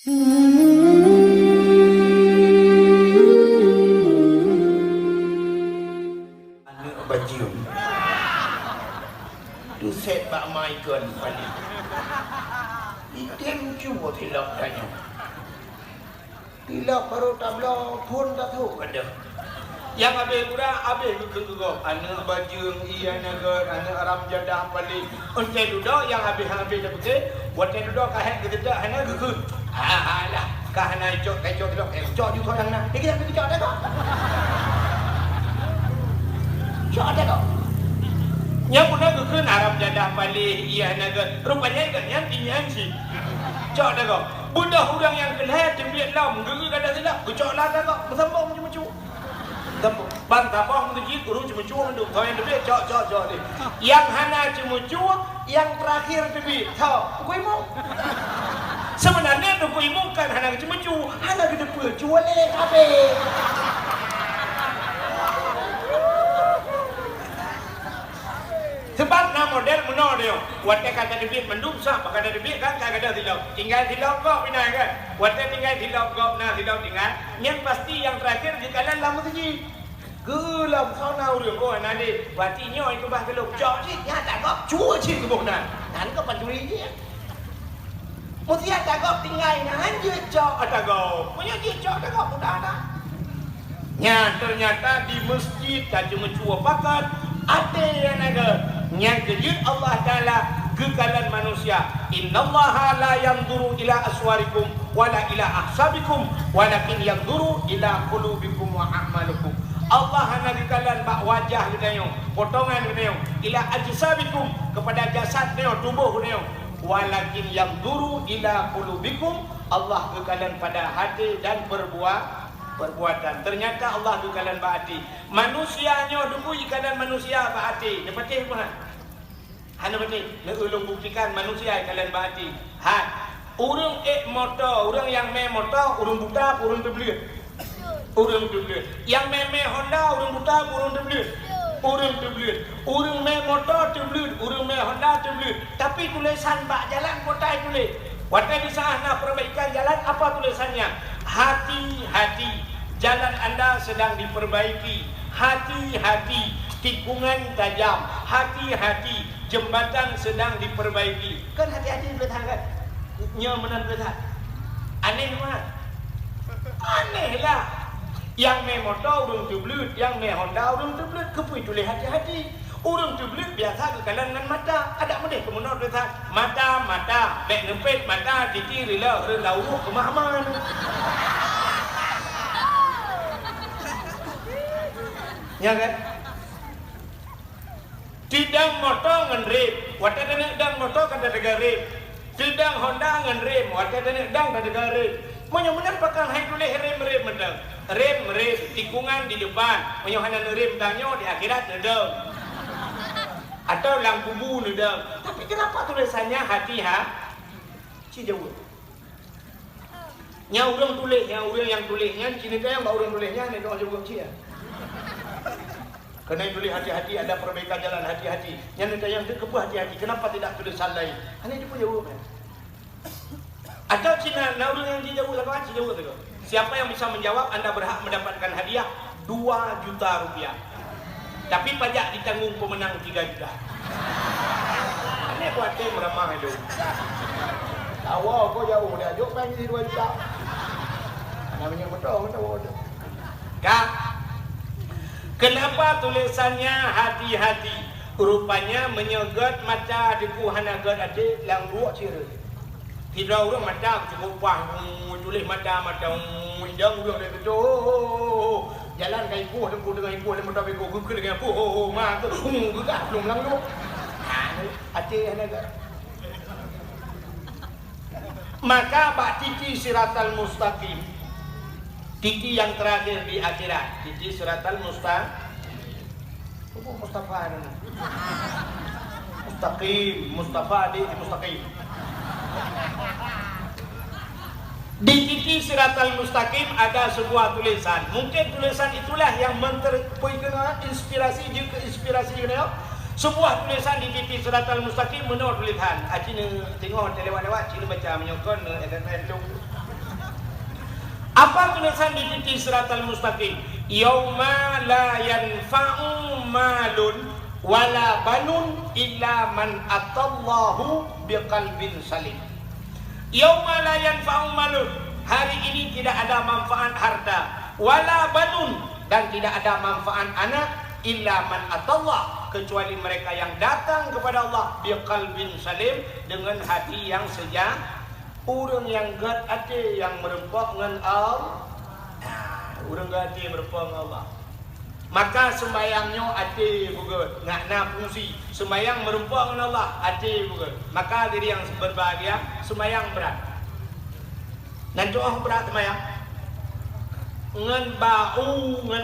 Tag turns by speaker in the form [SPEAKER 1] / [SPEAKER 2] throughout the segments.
[SPEAKER 1] Anak baju tu set bak mai kan balik item cua tilap tanya tilap baru tabla pun tak tahu kada yang habis budak habis kegegop anak baju iya nagar anak Arab jadah balik ontai duduk yang habis dah betul buat duduk kahet kita hanya gegeg alah kahana cok duduk cok juga yang nak kita cok dah kok cok dah kok yang pun aku kan Arab jadah balik iya naga rupanya kan yang tinggal sih cok dah kok budak orang yang kelihatan tembiat lam gegeg kada silap cok lah dah kok bersambung macam-macam bantah bohong tu guru cuma cua menduk kau yang lebih cok ni yang hana cuma cua yang terakhir lebih tahu kau mau sebenarnya tu kau mau kan hana cuma cua hana kita pun cua leh kabe sebab nama model menor dia watak kata debit menduk sah kata debit kan kata tidak tinggal tidak kok pindah kan watak tinggal tidak kok nah tidak tinggal yang pasti yang terakhir di kanan lama tu gelap kau nak urus kau nanti berarti nyoy itu bah gelap jauh sih ya tak kau cua sih ke bukan dan kau pancuri je mesti tak kau tinggal nanti je jauh ada kau punya je jauh ada kau mudah dah nya ternyata di masjid tak cuma cua pakat ada yang ada yang kejut Allah Ta'ala kekalan manusia innallaha la yanzuru ila aswarikum wala ila ahsabikum walakin yanzuru ila qulubikum wa a'malukum Allah hanya kekalan bak wajah kita potongan kita ila ajsabikum kepada jasad kita tubuh kita walakin yanzuru ila qulubikum Allah kekalan pada hati dan perbuatan. Ternyata Allah kekalan hati. Manusianya dulu ikalan manusia hati. Dia patih apa? Hana patih. Nak ulung buktikan manusia ikalan hati. Orang motor, orang yang main motor, orang buta, orang terbelit. Orang terbelit. Yang main Honda, orang buta, orang terbelit. Orang terbelit. Orang main motor terbelit, orang main Honda terbelit. Tapi tulisan bak jalan kota tulis. Waktu di sana perbaikan jalan apa tulisannya? Hati-hati, jalan anda sedang diperbaiki. Hati-hati, tikungan tajam. Hati-hati, jembatan sedang diperbaiki. Kan hati-hati boleh tahan kan? Nyaman boleh tahan. Aneh mana? Aneh lah. Yang main motor orang terbelut, yang main Honda orang terbelut. Kepui tulis hati-hati. Orang terbelut biasa ke kalangan mata. Ada mudah ke menor boleh tahan. Mata, beg nempet mata, titi rela uruk kemahaman. Ya kan? Tidang motor ngan rem, watak tenek dang motor kan ada rem. Tidang Honda ngan rem, watak tenek dang ada rem. Menyo-menyo pakang hai tulis rem mendang. Rem tikungan di depan, menyo hana rem tanyo di akhirat nedang. Atau lampu bu nedang. Tapi kenapa tulisannya si jauh. Nya orang tulis, yang tulisnya sini kan yang orang tulisnya ni doa jauh cia. Kena tulis hati-hati, ada perbaikan jalan hati-hati. Yang kebuah hati-hati. Kenapa tidak tulisan lain? Ini dia pun jauh kan? Atau Cina, orang yang jauh apa? Jauh tu. Siapa yang bisa menjawab, anda berhak mendapatkan hadiah 2 juta rupiah. Tapi pajak ditanggung pemenang 3 juta. Ini buat tim ramah itu. Awal kau jauh dia, jauh panggil 2 juta. Namanya betul. Kak, kenapa tulisannya hati-hati? Rupanya menyegat mata deku hanagat adik lang ruak ciri. Tidak orang mata cukup pang tulis mata hidang orang dia tu. Jalan dengan ibu dengan motor bego gugul dengan ibu mak tu gugak belum lang lu. Adik hanagat. Maka bak titi siratal mustaqim. Titi yang terakhir di akhirat. Titi siratal mustaqim. Mustafa Mustaqim, Mustafa di Mustaqim. Di titi siratal mustaqim ada sebuah tulisan. Mungkin tulisan itulah yang menterpoikan inspirasi juga inspirasi dia. Sebuah tulisan di titi siratal mustaqim menurut tulisan. Acina tengok lewat-lewat cina baca menyokon tu. Apa tulisan di titik siratal mustaqim? Yauma la yanfa'u malun wala banun illa man atallahu biqalbin salim. Yauma la yanfa'u malun, hari ini tidak ada manfaat harta, wala banun, dan tidak ada manfaat anak, illa man atallah, kecuali mereka yang datang kepada Allah biqalbin salim, dengan hati yang sejahtera. Orang yang gat hati yang merempah dengan Allah, orang gat hati merempah dengan Allah, maka sembayangnya hati bukan ngakna fungsi. Sembayang merempah dengan Allah, hati bukan. Maka diri yang berbahagia sembayang berat. Dan doa berat sembayang. Ngan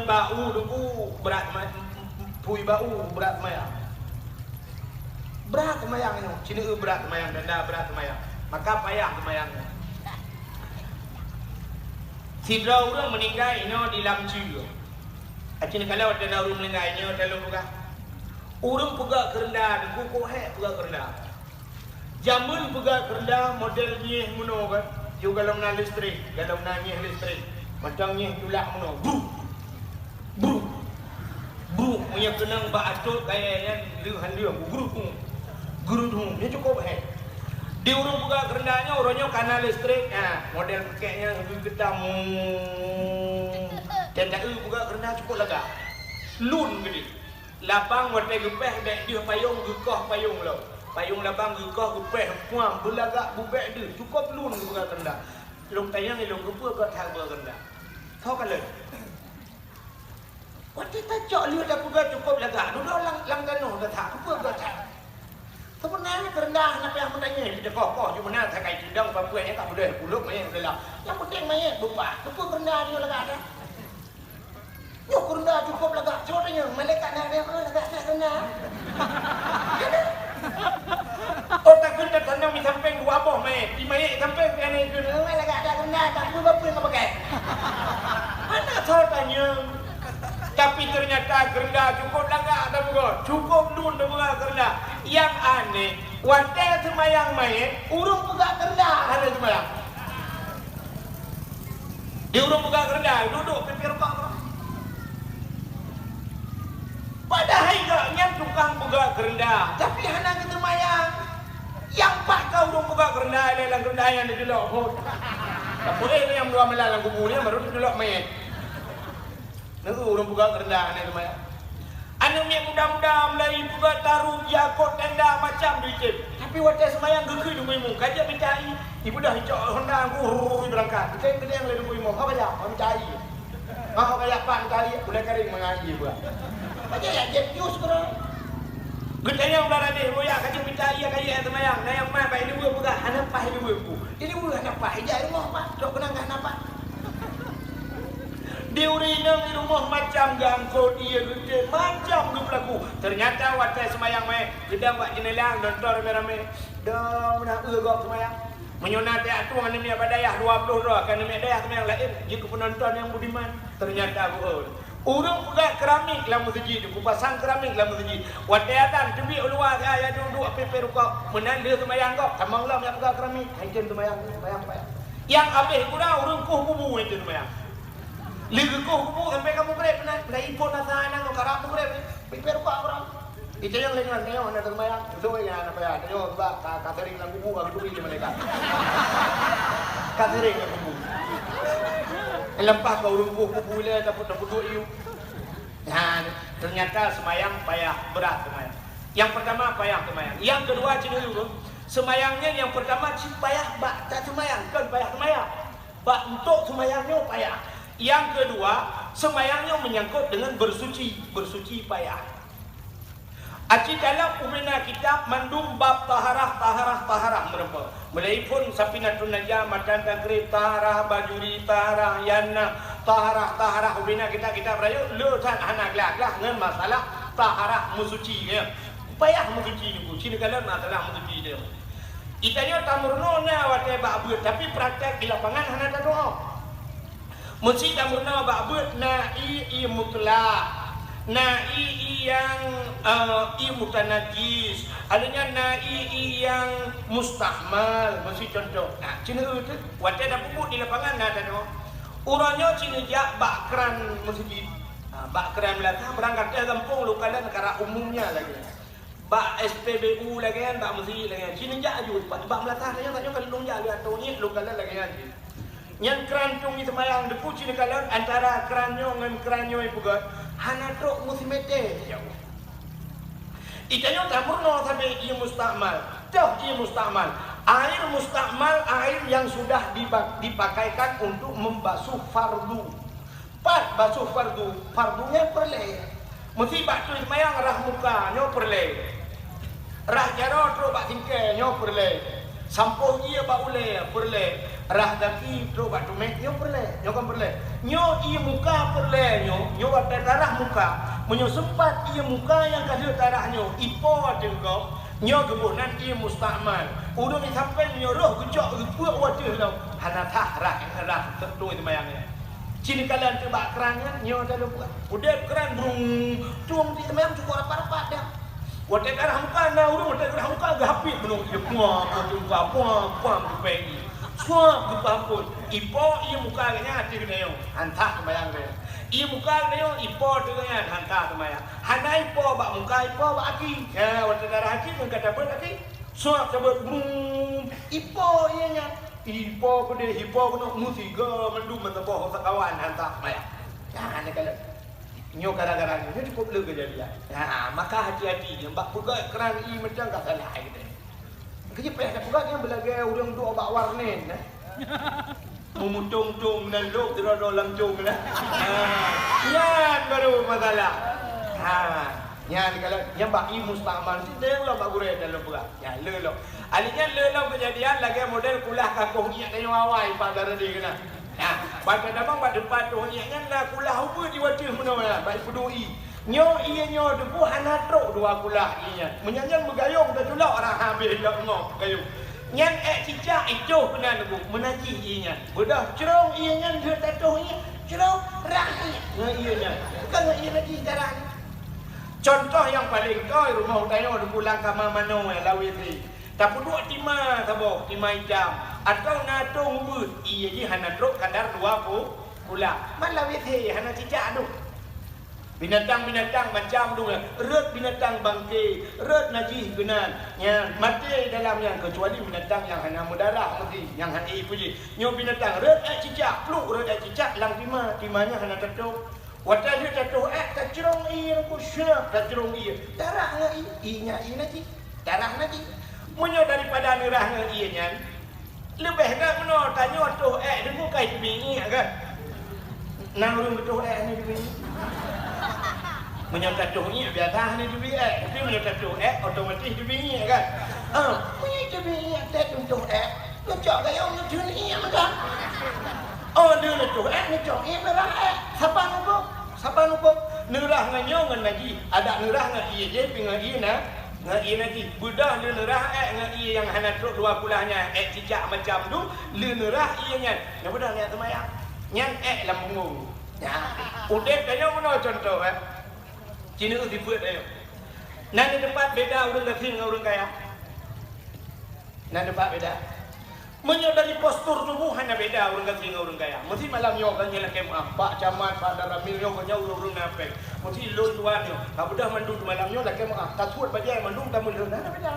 [SPEAKER 1] bau duku berat, pui bau berat sembayang. Berat sembayang ini, sini berat sembayang, denda berat sembayang. Maka payah sembayangnya. Sidra orang meninggal ini di lamci. Acin kalau ada orang meninggal ini dalam buka. Orang pegak kerendah, kuku pegak kerendah. Jamun pegak kerendah model nyeh muno kan. Juga dalam na listrik, dalam na nyeh listrik. Macam nyeh tulak muno. Bru, punya kenang bak atuk kayaknya dia guru dia cukup Di urung buka kerendahnya, orangnya kanal listrik, model pakainya gedam. Dan tak buka kerendah cukup lega. Lun gede. Lapang watai gepeh dek dia payung gekah payung lo. Payung lapang gekah gepeh puang belagak bubek dia cukup lun buka kerendah. Long tayang long gepa kat hal buka kerendah. Tahu kalau watai tajak lihat dah buka cukup lega. Dulu lang gano dah tak buka kat. Sebenarnya kerendah nak yang menanya kita kokoh cuma nak sakai cidang papuanya tak boleh puluk main adalah yang penting main buka cukup kerendah dia lega ada yo kerendah cukup lega contohnya malaikat nak dia lega kerendah otak kita tanam di samping dua boh main di main samping yang itu lega ada kerendah tak boleh apa yang pakai mana contohnya. Tapi ternyata kerendah cukup lega dah bukan, cukup lun dah bukan kerendah. Yang aneh, wadah semayang main, urung buka kerendah ada semayang. Dia urung buka kerendah, duduk pipir pak. Padahal enggaknya tukang buka kerendah, tapi hendak kita semayang. Yang pak kau urung buka kerendah, lelang kerendah yang dijelok. Tak boleh yang dua melalang kubunya baru dijelok main. Nanti orang buka kerendah ni teman. Anu yang muda-muda Melayu buka taruh jakot tenda macam duit. Tapi wadah semayang gegui dulu imu. Kajian mencari. Ibu dah hijau Honda aku berangkat. Kita yang kedua dulu imu. Apa aja? Kami cari. Mau kayak apa cari? Boleh kering mengaji buat. Aja ya jet news sekarang. Gedenya udah ada boya kajian mencari kajian semayang. Nah yang mana ini buka anak pah ini buku. Ini bukan anak pah. Jadi rumah pak. Dok kenangkan apa? Dia urinang di rumah macam gangkau dia gede macam berlaku. Ternyata waktu semayang main kita buat jenelang nonton rame-rame. Dah nak gok semayang. Menyonat dia tu mana punya badayah 20 doh kan punya dayah yang lain jika penonton yang budiman. Ternyata orang pegang keramik dalam masjid, kupasang keramik dalam masjid. Waktu adan tebi luar saya duduk peper kau menanda semayang kau. Tamanglah yang pegang keramik, hancur semayang. Yang habis kurang orang kubu itu semayang. Lihat kau sampai kamu grab nak ipon nasa nang karap grab prepare kau orang itu yang lain yang mana terbayang itu yang apa ya yo ba catering lang kubu aku tuh di mereka catering lang kubu lempah kau kubu le dapat iu nah ternyata semayang payah berat semayang yang pertama payah semayang yang kedua cenderung semayangnya yang pertama payah bak tak semayang kan payah semayang bak untuk semayangnya payah. Yang kedua, semayangnya menyangkut dengan bersuci payah. Aci dalam umina kitab mandum bab taharah merempa. Mulai pun sapinatun najah matan takrib taharah bajuri taharah yanna taharah umina kita berayu lutan anak lah dengan masalah taharah musuci ya. Payah musuci itu, sini kalian masalah musuci dia. Itanya tamurno na watai ba'bud tapi praktek di lapangan hana tak doa. Mesti tamurna ba'bud na'i mutlak, na'i yang mutanajis, adanya na'i yang mustahmal, mesti contoh. Nah, cina itu wadah dah pupuk di lapangan ada no. Urangnya cini jak bakran masjid. Bakran belakang berangkat ke kampung lu kalian negara umumnya lagi. Bak SPBU lagi kan, bak masjid lagi kan. Cini jak aju, bak belakang tanya kan lu jak atau ni lu kalian lagi kan. Yang keranjung itu mayang depu cini kalian antara keranjung dengan keranjung itu kan. Hana truk musimete jauh. Itanya tamurno sampai ia mustakmal. Dah ia mustakmal. Air mustakmal, air yang sudah dipakaikan untuk membasuh fardu. Pat basuh fardu, fardunya perle. Mesti batu semayang rah muka nyo perle. Rah jaro tro bak tingke nyo perle. Sampo ia bak ule perle. Rah daki tro bak tumek nyo perle. Nyo kan perle. Nyo ia muka perle nyo bak tarah muka. Menyo sempat ia muka yang kasih tarahnya ipo adengkau nyo gebunan ia mustakmal. Udah ni sampai nyo roh gejok gepuak wajah lau. Hana tah rah tentu itu mayangnya. Cini kalian coba kerannya nyo dah lupa. Udah keran brung tuang di mayang cukup apa-apa dah. Wajah tarah muka na udah wajah tarah muka gapit belum dia puang pegi. Suap gepampun. Ipo ia muka nya hati kena yo. Hantah mayang dia. Ia muka dia ipo dengan hantar temaya. Hana ipo bak muka ipo bak aki. Ya, waktu darah aki pun kata ber aki. Suap sebut bung ipo ianya. Ipo pun dia ipo pun musiga mendu mentepoh kawan hantar temaya. Ya, ni kalau nyo gara-gara ni cukup le kejadian. Ya, maka hati-hati yang bak puga keran i macam tak salah gitu. Kerja payah tak puga yang belaga urang duk bak warnen. Memutung-tung dan luk terlalu langsung lah. Yan baru masalah. Yan kalau yang baki mustakmal tidak lo bak gure dalam berat. Ya lelo. Alinya lelo kejadian lagi model kulah kakung iak kayu awai pak daradi kena. Pada dabang pada depan tu iaknya lah kulah apa di wajah mana baik pedui. Nyo ianya debu hana truk dua kulah ianya. Menyanyian bergayung dah tulak orang habis dak ngok gayung. Nyan cicak itu benar tu menaji ianya. Bedah cerong ianya dia tatuhnya. Cerong rakyat ianya. Bukan ia lagi darah. Contoh yang paling kau rumah tayo di pulang kama mano lawi ti. Tapi dua timah sabo, timah jam. Atau natung but ia je hana truk kadar 20 pula. Malawi ti hana cicak tu. Binatang-binatang macam tu rut binatang bangke, rut najis benar. Yang mati dalamnya kecuali binatang yang hana mudarah mesti, yang hana puji. Nyo binatang rut cicak, peluk rut cicak lang timanya hana tetuk. Wadah dia tetuk tercerong ir ku syah, tercerong ir. Darah inya nanti. Darah nanti. Menyo daripada nerah ianya. Lebih kan meno tanya tu debu kai bingi kan. Nang urung betul ni bingi. Menyatakan ni biasa ni duit tapi menyatakan otomatis duit kan. Punya duit tak untuk lu cok gaya lu dunia macam. Oh dia lu cok ni cok ni merah siapa nuko nerah nganyong ngaji ada nerah ngaji je pingan ina ngaji lagi budah le nerah ngaji yang hana truk dua kulahnya cicak macam tu le nerah ianya ya budah ni temayang nyan lambung ya udah kayo mana contoh Cina tu dibuat ayo. Nanti tempat beda orang kafir dengan orang kaya. Nanti tempat beda. Menyadari postur tubuh hanya beda orang kafir dengan orang kaya. Mesti malam yo kan nyala kem Pak Camat, Pak Daramil yo kan jauh orang napek. Mesti lon tuan yo. Kamu dah mandu malam yo lah kem tasut bajai mandu tamu lon ada beda.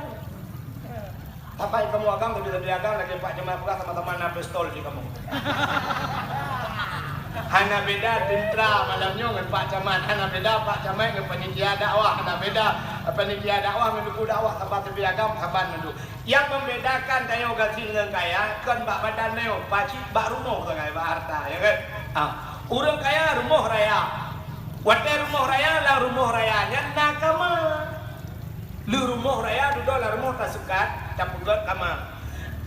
[SPEAKER 1] Apa yang kamu agang berbeda agang lagi Pak Camat pula sama-sama na pistol di kamu. Hana beda tentra malamnya dengan Pak Camat. Hana beda Pak Camat dengan panitia dakwah. Hana beda panitia dakwah mendukung dakwah tempat beragam kapan mendu. Yang membedakan tayo gaji dengan kaya kan bak badan tayo, pacik bak rumah ke kaya bak harta ya kan. Orang kaya rumah raya. Wate rumah raya lah rumah rayanya nakama. Lu rumah raya duduk lah rumah tak sekat, tak pugat kamar.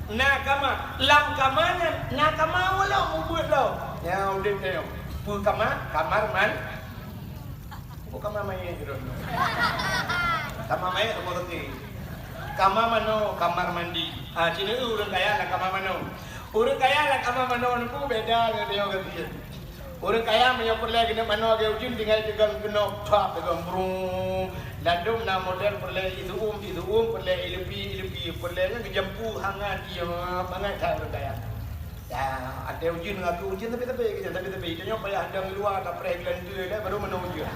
[SPEAKER 1] Nakama, lam kamanya, nakama wala mubut lo. Ya udah tayo. Pu kamar man. Pu kamar mai gitu. Kamar mai rumah tadi. Kamar mano, kamar mandi. Cina orang kaya lah kamar mano. Orang kaya lah kamar mano tu beda dengan dia kata. Orang kaya punya perlu kena mano ke ujung tinggal tegang kena top tegang brung. Landum na model perlu itu perlu ilpi perlunya kejampu hangat dia bangat tak orang kaya. Ya, ada ujian ngaku ujian tapi kerja tapi tanya payah ada luar tak pernah gelantir dah baru mana ujian.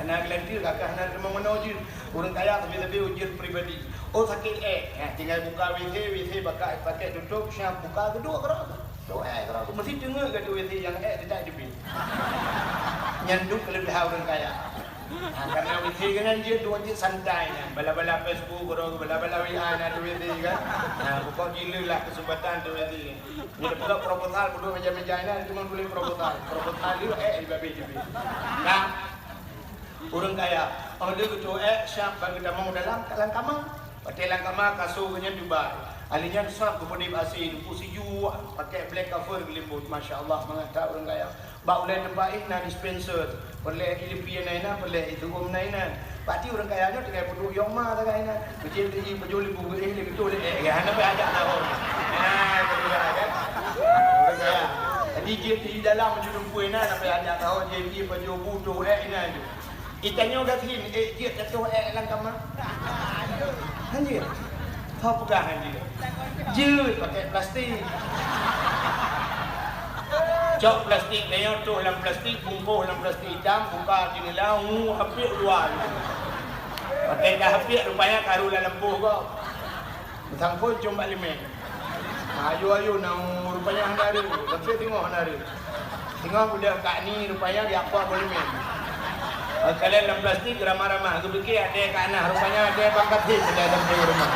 [SPEAKER 1] Anak gelantir kakak anak memang mana ujian. Orang kaya tapi ujian pribadi. Oh sakit tinggal buka WC pakai duduk siap buka kedua kerana. Doa kerana mesti dengar kat WC yang tidak jepit. Nyanduk kelebihan orang kaya. Karena WC kan dia dua je santai kan. Bala-bala Facebook, bala-bala WA ada WC kan. Pokok gila lah kesempatan tu WC. Ni pula proposal duduk meja-meja ni cuma boleh proposal. Proposal dia di babi je. Nah, orang kaya, dia tu siap bagi damang dalam kalang kamang. Patelang kamang kasurnya Dubai. Alinya sah kepada asin, pusiju pakai black cover gelimbut. Masya-Allah mengata orang kaya. Ba ulai tempat na dispenser. Boleh Filipina naina, boleh itu naina. Pati orang kaya nya tinggal duduk yoma tak kaina. Kecil tinggi penjual buku ini betul hana pe ajak tahu. Kedua kan. Orang kaya. Jadi dia di dalam judul kuih na pe ajak tahu dia penjual buku ina je. Itanya udah tin dia tahu lang kamar. Anjir. Kau pegang anjir. Jut pakai plastik. Cok plastik layan tu dalam plastik, bungkus dalam plastik hitam, buka jendela, hapik luar. Pakai dah hapik rupanya karu dalam lembuh kau. Betang pun cuma limen. Ayu nang rupanya handari, tapi tengok handari. Tengok budak kak ni rupanya dia apa boleh men. Kalian dalam plastik ramah-ramah, aku fikir ada kat anak rupanya ada bangkat hit dalam rumah.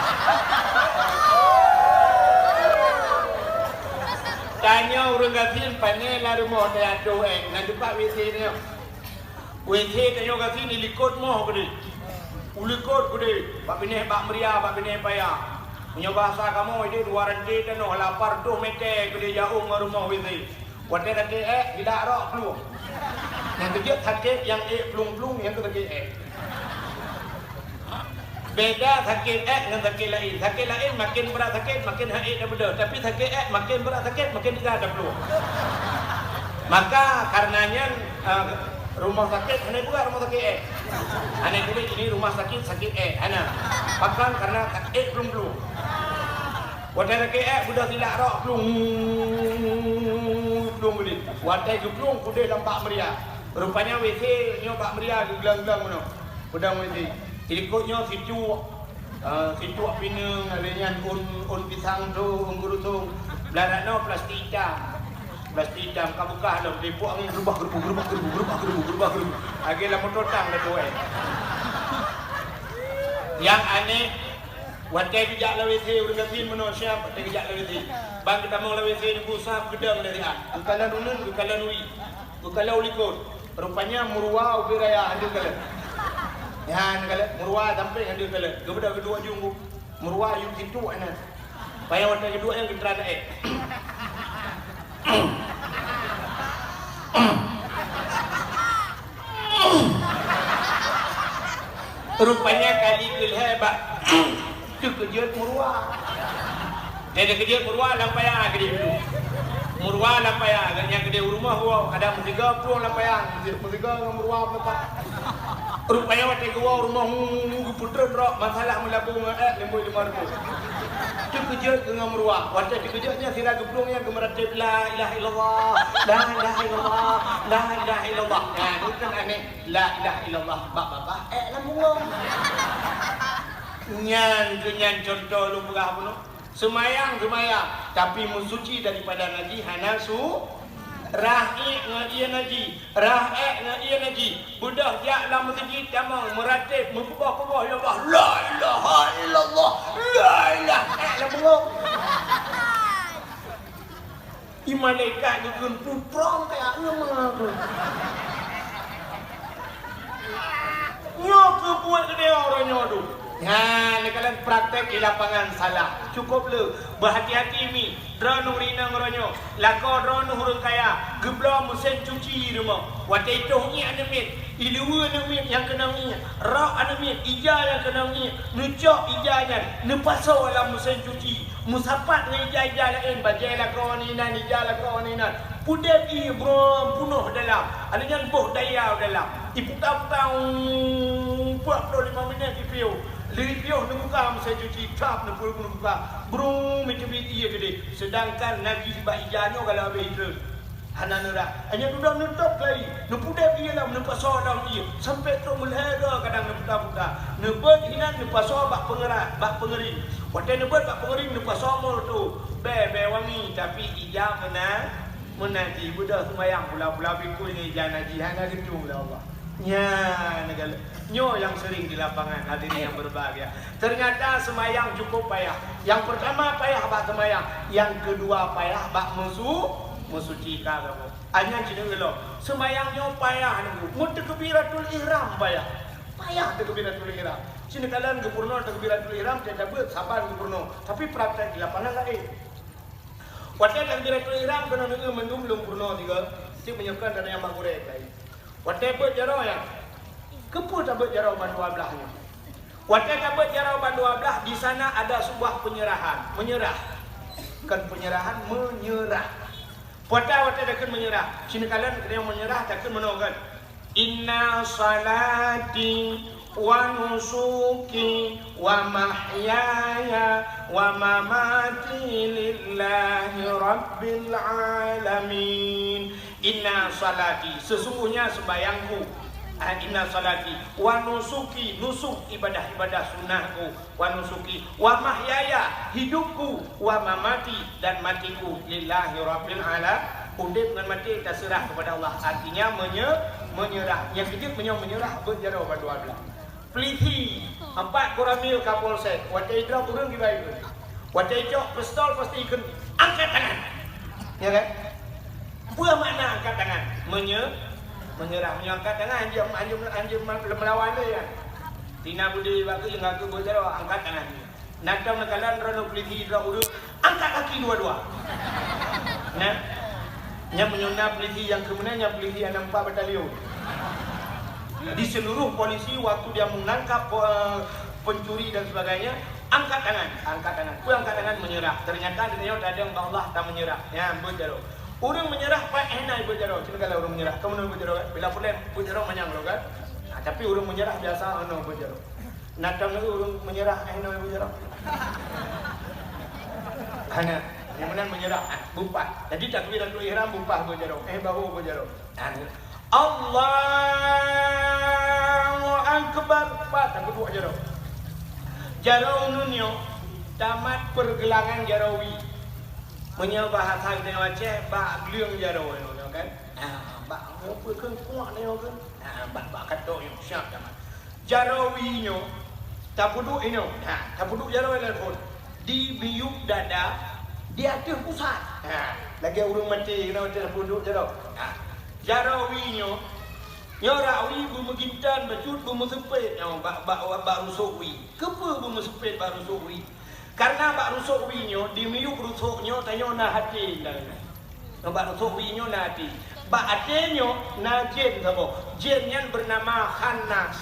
[SPEAKER 1] Tanya orang gafin panel lah rumah dia ada nak jumpa WC ni. WC tanya gafin ni likut moh gede. Ulikut gede. Bak bini bak meriah, bak bini payah. Punya bahasa kamu ini dua rantai tano lapar tu meter gede jauh rumah WC. Wadah rantai bila rok pelung. Yang kejut sakit yang pelung-pelung yang kejut beda sakit dengan sakit lain. Sakit lain makin berat sakit makin haid dah beda. Tapi sakit makin berat sakit makin tidak ada peluang. Maka karenanya rumah sakit hanya juga rumah sakit hanya juga ini rumah sakit hanya. Bahkan karena belum. Wadah sakit budak tidak rok pelung beli. Wadah pelung kuda lampak meriah. Rupanya WC nyoba meriah gelang-gelang mana. Udang WC. Ikutnya situ pinang alenya un pisang tu unggur tu belarano plastik hitam kabuka dalam tepuk angin gerubah agak motor tang dah tu yang aneh watai bijak la WC urang gafin manusia watai bijak la WC bang kita mau la WC ni pusat gedang dari ukala nunun ukala nui ukala ulikot rupanya murwa ubiraya ada kala. Ya, kalau murwa sampai yang dia kalau kepada kedua junggu murwa yang itu ana. Payah warna kedua yang keterana Rupanya kali hebat. Tu kejut murwa. Dia kejut murwa lampaya gede dulu. Murwa lampaya agaknya gede rumah gua ada 30 lampaya. 30 murwa apa? Rupanya waktu gua rumah putra rok masalah melabung lembu 5,000. Tu kejut dengan murwa. Waktu dikejutnya sirah geblong yang gemeratip la ilaha illallah, la ilaha illallah, la ilaha illallah. Nah, itu kan aneh. La ilaha illallah. Bapak lambung. Nyan contoh lu berah pun. Semayang, tapi mensuci daripada ngaji hanasu. Ra'i ngaji ngaji, ngaji. Budak jak dalam masjid tamang meratib, membah-bah ya Allah. La ilaha illallah. La ilaha illallah. Malaikat gegun puprong kayak ngemang. Nyok buat gede orang nyodu. Ya, ni kalian praktek di lapangan salah. Cukup le, berhati-hati mi. Drone urina ngoronyo, lako drone hurung kaya, geblo mesin cuci rumah. Waktu itu ni anemit, ilmu anemit yang kena ni, rak anemit, ija yang kena ni, nucok ijanya, nepaso dalam mesin cuci, musapat dengan ija lain, bajai lako ni nan, ija lako ni nan. Pudep bro punuh dalam, adanya boh daya dalam. Iputang-putang 45 minit dipiu. Liripioh nak buka masa cuci trap nak buka. Brum macam dia gede. Sedangkan Nabi sebab ijanya kalau habis itu. Hananura. Hanya duduk nutup lagi. Nupudak dia lah, nupasau dalam dia. Sampai tu melera kadang nuputa-puta. Nubut hinan nupasau bak pengerat, bak pengering. Waktu nubut bak pengering nupasau mul tu. Be wangi tapi ijam menaji. Budak semayang pula pikul ni ijam naji. Hana gedung lah Allah. Ya, negara. Nyo yang sering di lapangan hadirin yang berbahagia. Ternyata semayang cukup payah. Yang pertama payah bak semayang. Yang kedua payah bak musuci kamu. Hanya cina gelo. Semayangnya payah nunggu. Mun takbiratul ihram payah. Payah takbiratul ihram. Cina kalian gepurno takbiratul ihram tidak buat sabar gepurno. Tapi praktek di lapangan lain. Waktu takbiratul ihram kena nunggu mendum belum purno tiga. Cik menyiapkan dana yang magurek lain. Waktu berjarau yang kepu tak berjarau bandua belahnya. Waktu tak berjarau bandua belah di sana ada sebuah penyerahan, menyerah. Bukan penyerahan, menyerah. Waktu takkan menyerah. Sini kalian yang menyerah takkan menolak. Inna salati wa nusuki wa mahyaya wa mamati lillahi rabbil alamin. Inna salati, sesungguhnya sembahyangku. Inna salati wa nusuki, nusuk ibadah-ibadah sunnahku, wa nusuki wa mahyaya, hidupku, wa mamati dan matiku lillahi rabbil alamin. Udip dengan mati terserah kepada Allah. Artinya menyerah. Yang kecil menyerah berjarau pada dua belah. Peliti 4 koramil kapolsek. Waktu itu turun di bayu. Waktu itu pistol pasti ikut angkat tangan. Ya kan? Apa makna angkat tangan? Menyerah, angkat tangan, anjum melawan dia kan. Tina budi waktu yang aku berjarau angkat tangan. Nakam nakalan rano peliti dua urut, angkat kaki dua-dua. Nah, yang menyona peliti yang kemudian yang peliti yang 4 batalion. Di seluruh polisi waktu dia menangkap pencuri dan sebagainya, angkat tangan. Ku angkat tangan menyerah. Ternyata dia ada yang Allah tak menyerah. Ya, berjarau. Orang menyerah pak enak berjarau. Cuma kalau orang menyerah, kamu nak berjarau bila pulen berjarau manyang lo kan. Tapi orang menyerah biasa ono berjarau. Nakam lagi orang menyerah enak berjarau. Hanya yang mana menyerah bumpah. Jadi takbiratul ihram bumpah berjarau. Bahu berjarau. Allahu akbar. Pak tak berdoa jarau. Jarau nunyo tamat pergelangan jarawi. Punya bahasa dengan Aceh, bak liang jarau kan. Bak apa kan kuat ni kan. Bak kata yang siap tamat. Jarawinya tak puduk ini. Tak puduk jarau telefon. Di biuk dada di atas pusat. Lagi urung mati kena tak puduk jarau. Jarawinya nyora wi bumegintan bacut bumesepet bak rusuk wi. Kepa bumesepet bak rusuk wi? Karena bak rusuk wi nyo di miuk rusuknya tanyo na hati dah. Bak rusuk wi nyo na hati. Bak ate nyo na jin sabo. Jin yang bernama Khannas.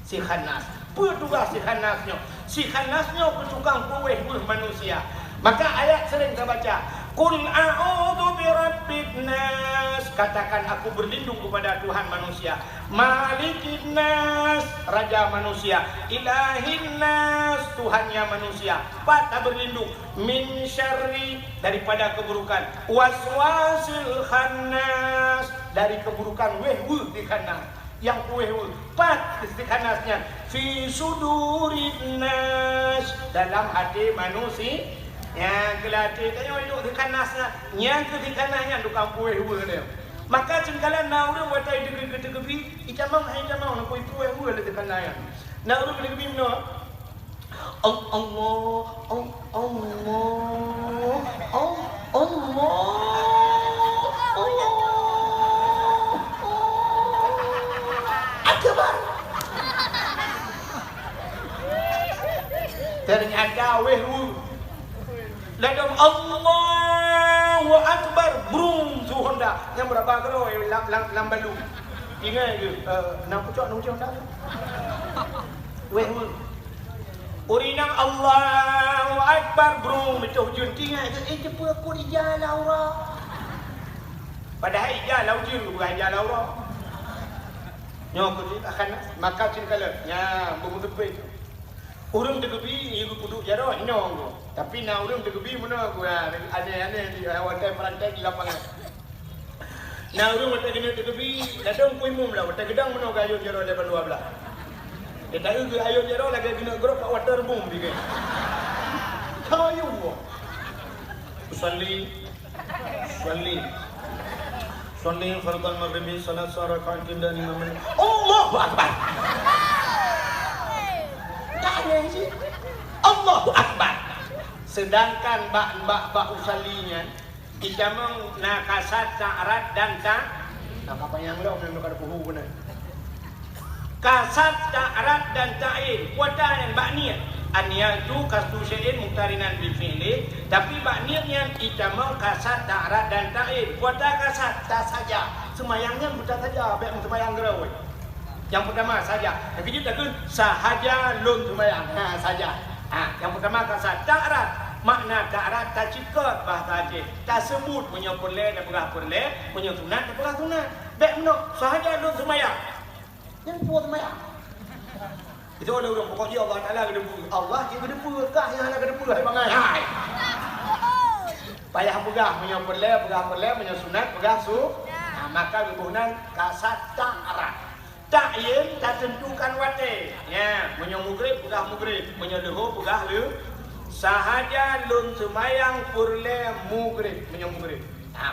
[SPEAKER 1] Si Khannas. Apa tugas si Khannasnya? Si Khannasnya tukang kuih manusia. Maka ayat sering saya baca. Qul a'udzu birabbin nas. Katakan aku berlindung kepada Tuhan manusia. Malikin nas, raja manusia. Ilahin nas, Tuhannya manusia. Patah berlindung min syarri, daripada keburukan. Waswasil khannas, dari keburukan wehwu di khannas. Yang wehwu pat istikhanasnya fi sudurin nas, dalam hati manusia. Yang kelatih tanya hidup di kanasnya, yang ke kanasnya tukang kuih hua dia. Maka cengkalan na urang buat ai degree icamang nak kuih hua di kanasnya. Na urang degree mno. Allah Akbar. Ternyata wehwu ladang Allahu Akbar brum tu Honda yang berapa kilo lam balu ingat ke nak pucuk Honda weh urinang Allahu Akbar brum itu hujun tinggal cepa aku di jalan Laura padahal jalan Laujin bukan jalan Laura nyok akan maka cingkala nya bumudep itu Urang tegebi ibu kudu jaro nyong. Tapi na urang tegebi mana aku aneh-aneh di hotel perantai di lapangan. Na urang mata kena tegebi ladang kuih mum lah. Mata gedang mana gayo jaro level 12. Dia tahu ayo jaro lagi kena grup water boom bikin. Tahu wo. Salli fardan maghribi salat rakaat dan imam. Allahu akbar. Allahu Akbar. Sedangkan bak usalinya kita meng nakasat ta'arat dan apa yang lo yang nak puhu benar. Kasat ta'arat dan ta'in. Kuatan yang bak niat. Aniat itu kasdu syai'in muktarinan bil fi'li, tapi bak niatnya kita meng kasat ta'arat dan ta'in. Kuatan kasat tak saja. Semayangnya buta saja, baik semayang gerawai. Yang pertama saja. Yang kedua takkan sahaja lun sembahyang. Saja. Yang pertama kata ta'arat. Makna ta'arat tak cikot bahasa Aceh. Tak sebut punya perle dan perah perle, punya sunat dan perah sunat. Baik menok sahaja lun sembahyang. Yang puas sembahyang. Itu ada orang pokoknya Allah Taala kedepu. Allah dia kedepu kah yang nak kedepu hai bangai. Hai. Payah pegah punya perle, punya sunat, pegah maka kebunan kasat ta'arat. Ta'yin tak tentukan wate. Ya, punya maghrib pegah maghrib, punya luhur pegah lu. Sahaja lun semayang purle maghrib, punya maghrib.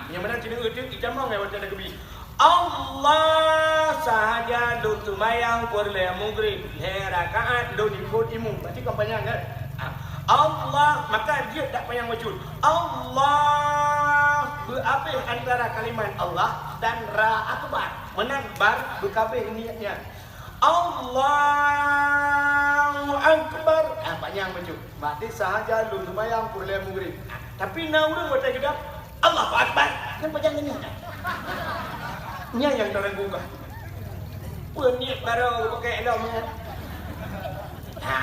[SPEAKER 1] Punya mana cina itu kita mau ngai wate kebi. Allah sahaja lun semayang purle maghrib. Rakaat lun ikut imam. Berarti kau panjang kan? Allah maka dia tak panjang wujud. Allah berapih antara kalimat Allah dan ra akbar. Menakbar berkabih niatnya. Allahu Akbar. Panjang wujud. Berarti sahaja lu sembahyang purle maghrib. Tapi na urang wata gedap Allahu Akbar. Kan panjang niatnya. Nya yang tergugah. Niat baru pakai eloknya.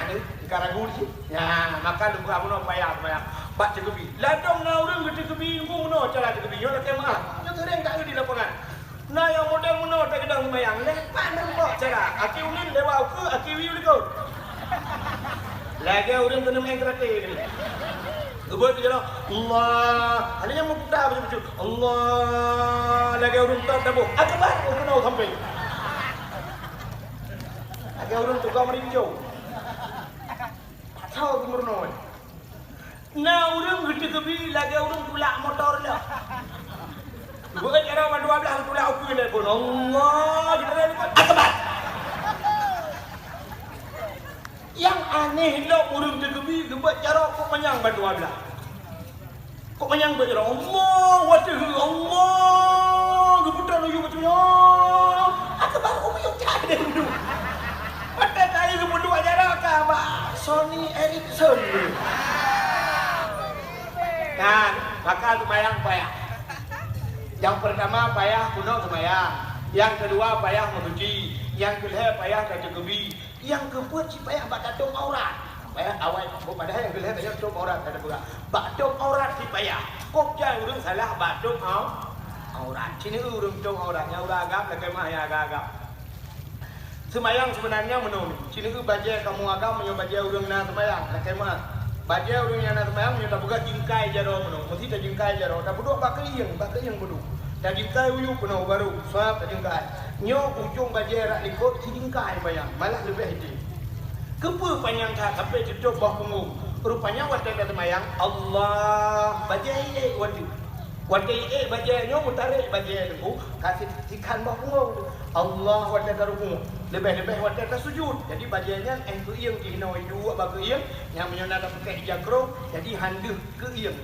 [SPEAKER 1] Ni karagu ni. Ya, maka lu buka mono payah. Bak cegebi. Ladong na urang gede gebi ngku mono cara cegebi. Yo nak kemah. Yo sering tak di lapangan. Nah yang model mono tak gedang sembahyang. Lepas nak buat cara. Aki ulin lewat ke aki wiu liko. Lagi urang kena main karate ni. Buat cara Allah. Ada yang mau putar betul-betul. Allah. Lagi urang tak tabuk. Akbar urang nak sampai. Lagi urang tukar merinjau. Tahu gimana? Nah orang gede kebi lagi orang tulak motor lah. Bukan cara mana 12 tulak aku ni pun. Allah di dalam ni akbar. Yang aneh lah orang gede kebi buat cara kok menyang ban 12. Kok menyang ban Allah wajah Allah gebutan lu macamnya. Akbar aku punya cara dulu. Pada kali lu berdua jarak kah, Sony Ericsson. Kan, maka sembahyang payah. Yang pertama payah kuno sembahyang. Yang kedua payah mencuci. Yang ketiga payah kacegebi. Yang keempat si payah bak datung aurat. Payah awal, padahal yang ketiga payah datung aurat ada pula. Bak datung aurat si payah. Kok jangan urang salah bak datung aurat. Sini urang datung auratnya urang agam lagi mah ya agam. Sembayang sebenarnya menurut sini baca kamu agam menyo baca urang na sembayang lagi mah. Baca urang yang na sembayang menyo tak buka jingkai jaro menurut. Mesti tak jingkai jaro. Tak buduk pakai yang bodoh. Tak jingkai uyu penuh baru. Suap tak jingkai. Nyo ujung baca rak likut si jingkai bayang. Malah lebih hati. Kepa panjang tak sampai tutup bawah punggung. Rupanya waktu kata sembayang Allah baca waktu. Waktu baca nyo mutarik baca tu kasih ikan bawah punggung. Allah waktu karumu lebih-lebih waktu sujud. Jadi bacanya ke iang dihina itu apa ke iang yang menyonada pakai jakro jadi handeuh ke iang.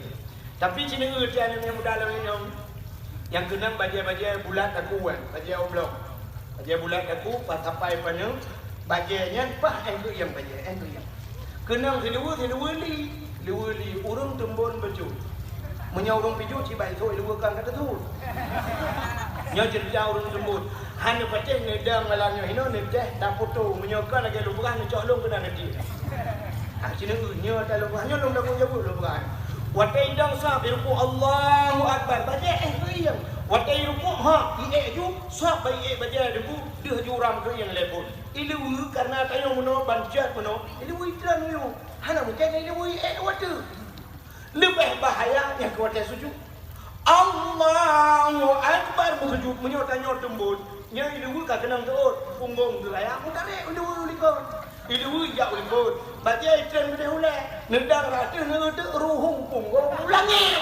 [SPEAKER 1] Tapi cina urtian yang mudah lawan yang kena baca bulat aku kan. Baca oblong. Baca bulat aku pas sampai pada bacanya pas ke iang baca ke iang. Kena kedua li urang tembon baju. Menyaurum pijut si baik tu dua kan kata tu. Nya cerita urang tembon. Hanya paceng ngedang malamnya hino ni teh dah foto menyokan lagi lupakan cok long kena nanti. Cina nya tak lupa hanya long dah jawab lupakan. Watai dang sah ruku Allahu Akbar baca yang. Watai ruku ha ju sah baik baca ruku dia juram ke yang lepon. Ilu karena tayo muno banjat muno. Ilu itran yo. Hana mungkin ilu water. Lebih bahaya yang kuat sujud. Allahu Akbar sujud menyot-nyot tembun. Nya ilu ka kenang teut punggung tu layak mu tarik ilu likon. Ilu jak likon. Baca itran gede hule. Nedang rata neude ruhung punggung ulangi.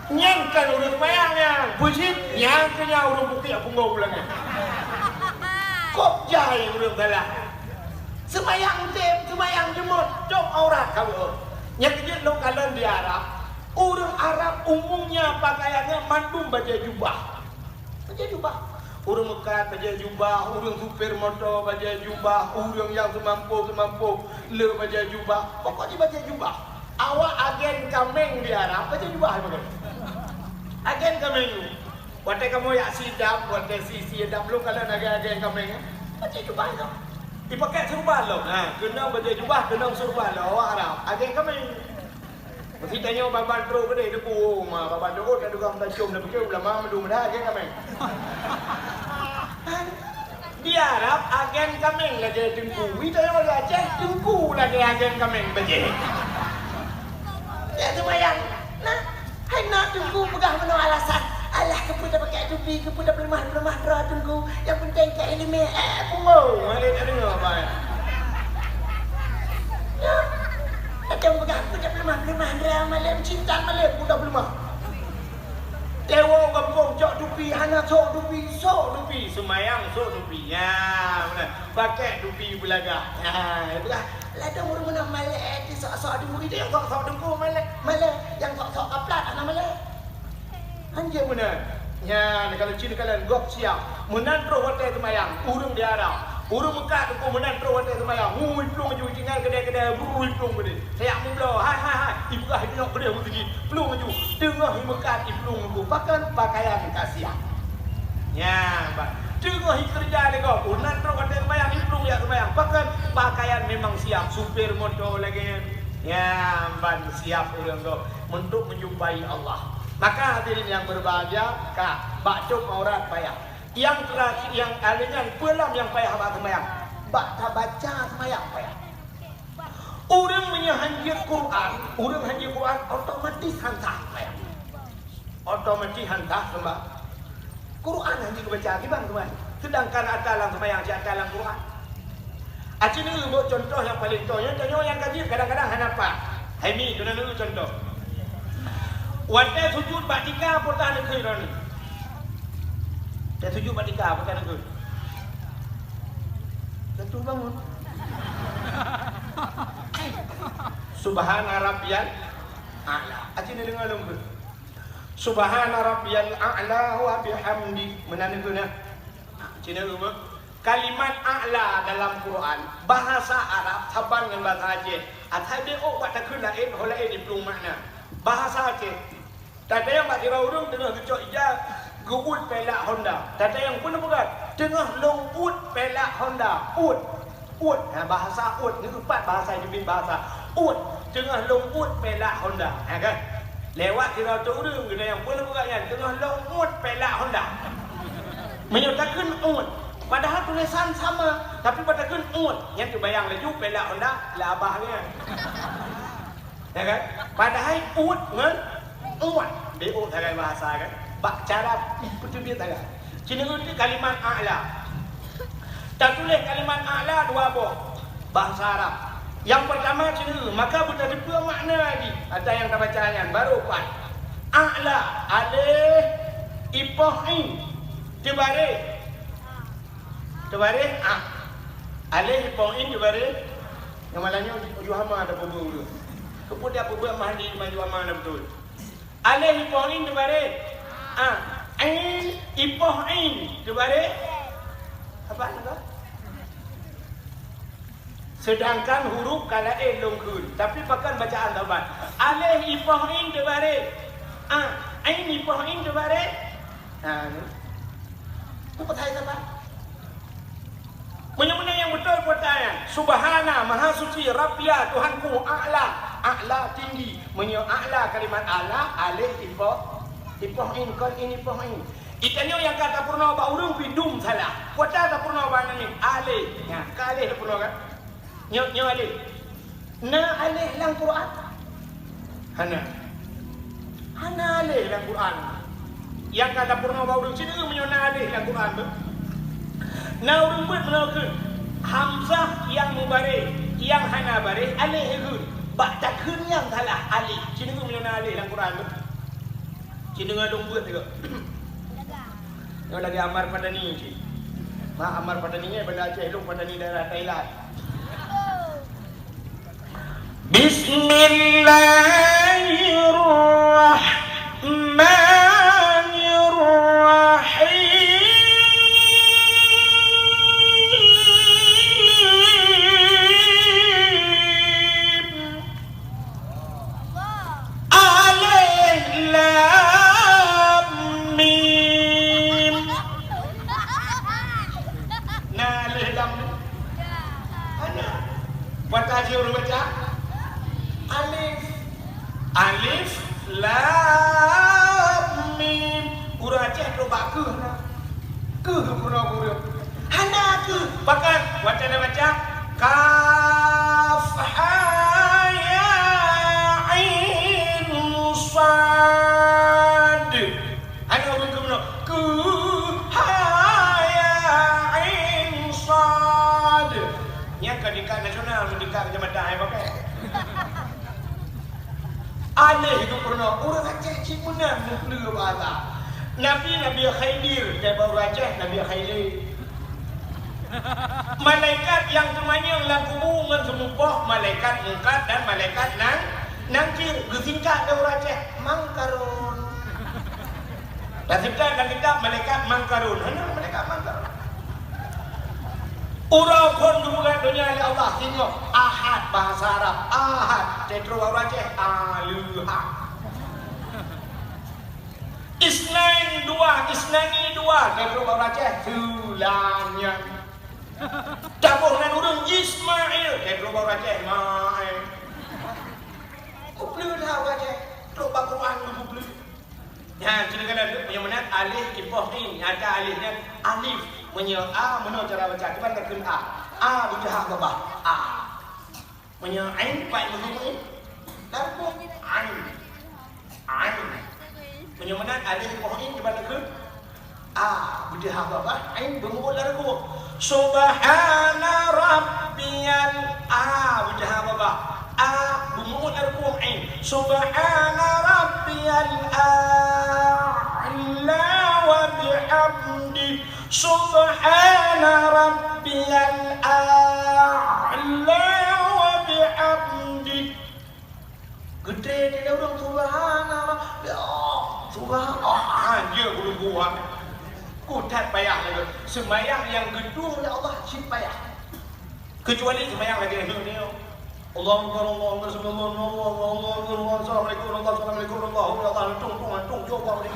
[SPEAKER 1] Nyangkan urang mayangnya. Busit nyangkanya urang bukti punggung ulangi. Kop jai urang galah. Semayang tem, semayang jemut, cok aurat kamu. Yang kejut lo kalian di Arab, orang Arab umumnya pakaiannya mandum baca jubah. Baca jubah. Orang Mekah baca jubah, orang supir motor baca jubah, orang yang semampu le baca jubah. Pokoknya baca jubah. Awak agen kameng di Arab baca jubah bukan? Agen kameng tu. Waktu kamu ya sidap, waktu sidap lo kalian agen kameng, baca jubah tu. Dipakai serban lo. Kena baca jubah, kena serban lo. Awak Arab. Agen kami. Mesti tanya baban teruk ke dia. Dia pun. Baban teruk tak ada orang mencum. Dia fikir ulama mendung dah agen kami. Di Arab, agen kami lah dia tengku. Kita yang orang Aceh, tengku lah dia agen kami baca. Dia semayang. Nah, hai nak tengku pegang mana alasan. Alah, kepu dah pakai topi, kepu dah pelemah drah tunggu. Yang penting kat ilmu punggung. Mari tak dengar apa. Ya. Macam pegang kepu dah pelemah drah malam cinta malam budak pelemah. Dewa kampung cok topi, hana sok topi, semayang sok topi. Ya, benar. Pakai topi belaga. Ha, belah. Ladang orang mana malak di sok-sok dulu itu yang sok-sok dengku malak yang sok-sok kaplat anak malak. Anjir benar. Ya, kalau Cina kalian gok siap. Menan terus hotel semayang. Urung di Arab. Urung Mekah tu menan terus hotel semayang. Hui pelung maju tinggal kedai-kedai. Hui pelung gede. Saya mu belah. Hai. Ibu kah hidup gede mu tinggi. Pelung maju. Tengah Mekah di pelung maju. Pakai pakaian kasih. Ya, Pak. Tengah kerja ni kau. Menan terus hotel semayang. Di pelung ya semayang. Pakai pakaian memang siap. Supir motor lagi. Ya, ban siap urang kau. Untuk menjumpai Allah. Maka hadirin yang berbahagia, kak, bakcuk aurat payah. Yang terakhir, yang alingan pelam yang payah bak semayang. Bak tak baca semayang payah. Orang menyahanjir Quran, otomatis hantah payah. Otomatis hantah sembah. Quran hanjir baca gimana tuan? Sedangkan atalang semayang, atalang Quran. Acik ni buat contoh yang paling contohnya, yang kaji kadang-kadang hanapa. Hai ni, tu dulu contoh. Waktu sujud batika apa tak ada kira ni? Dia sujud batika apa tak ada kira? Jatuh bangun. Subhana Rabbiyal A'la. Acik ni dengar dong ke? Subhana Rabbiyal A'la wa bihamdi. Mana ni guna? Acik ni rumah. Kalimat A'la dalam Quran bahasa Arab saban dengan bahasa Aceh. Atai dia buat tak kena lain di pelung makna. Bahasa Aceh. Tata yang bak kira urung tengah kecok ijaz guut pelak Honda. Tata yang pun bukan tengah long ut pelak Honda. Ut. Bahasa ut ni empat bahasa jenis bahasa. Ut tengah long ut pelak Honda. Kan? Lewat kira tu urung kena yang pun bukan yang tengah long ut pelak Honda. Menyatakan ut. Padahal tulisan sama tapi pada kun ut. Yang tu bayang laju pelak Honda lah abahnya. Ya kan? Padahal ut kan uat, BO tagai bahasa kan. Bak cara betul dia tagai. Cina itu kalimat a'la. Tak tulis kalimat a'la dua buah bahasa Arab. Yang pertama cina maka buta dua makna lagi. Ada yang tak bacaan baru empat. A'la alif ipoh in tebare alif ipoh in tebare. Yang malahnya juhama ada pemburu. Kemudian pemburu mandi maju amanah betul. Alih ipohin tu bare. Ain ipohin tu bare. Apa nama? Sedangkan huruf kalau longkun, tapi pakai bacaan taban. Alih ipohin tu bare. Ain ipohin tu bare. Itu pertanyaan apa? Benar-benar yang betul pertanyaan. Subhana maha suci Rabbia Tuhanku a'la. A'la tinggi. A'la kalimat a'la alif ipoh in kon ini ipoh in. Ikannya yang kata purna ba urung pidum salah. Kota tak purna ba ni alih. Ya, kalih purna kan. Nyo alih. Na alih lang Quran. Hana alih lang Quran. Yang kata purna ba urung sini menyo na alih lang Quran tu. Na urung buat menau Hamzah yang mubarik, yang hana barik alih itu. Bak takun yang salah alih. Sini tu menyo na alih lang Quran tu. Sini ngadong buat juga. Yang lagi amar pada ni je. Mak amar pada ni pada Aceh lu pada ni daerah Thailand. Bismillahirrahmanirrahim. Alif lam mim. Alif lam mim. Mana? Buat kaji orang baca. Alif lam mim. Urang Aceh tu bak ke na. Ke pura pura. Hana ke. Bahkan baca kaf ha ya ain sad. Hana urang ke mana? Ku ha ya ain sad. Nya kedekat nasional mendekat kecamatan ai pakai. Alih itu pernah orang Aceh cipunan mukli bahasa. Nabi Khidir dari Aceh Nabi Khidir. Malaikat yang semuanya laku ngan semupah malaikat mungkat dan malaikat nangkir gesingkat dari Aceh mangkarun. Dan kita malaikat mangkarun. Mana malaikat mangkarun? Orang pun bukan dunia oleh Allah tengok ahad bahasa Arab ahad tetro orang Aceh aluha isnain dua isnani dua tetro orang Aceh sulanya tabuh nan urang Ismail tetro orang Aceh main kuplu dah orang Aceh tu Quran kuplu ya cerita ada yang mana alif ipohin ada alifnya alif menyo a menurut cara baca cuba tekan a bujah bawah a menyo ain pai begini darbu ain menyo mana alif ipohin cuba tekan a bujah bawah ain bengul darbu subhana rabbiyal a bujah bawah a bengul darbu ain subhana rabbiyal a'la wa bihamdi subhana rabbiyal a'la wa bihamdi. Gede dia orang subhanallah dia belum buat kutat payah lagi sembahyang yang gedung oleh Allah cip payah kecuali sembahyang lagi ni Allahu Akbar Allahu Akbar Assalamualaikum Allahu Akbar tung coba ni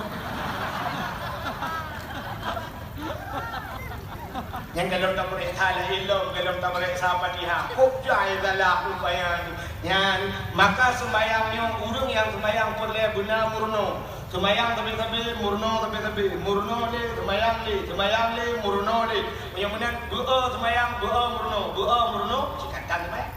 [SPEAKER 1] yang dalam tak boleh hala ilmu dalam tak boleh Fatihah kubjai dalam upaya yang maka sembahyangnya urang yang sembahyang perlu benar murno sembahyang tapi murno murno le sembahyang le murno le yang benar doa sembahyang doa murno cikatan baik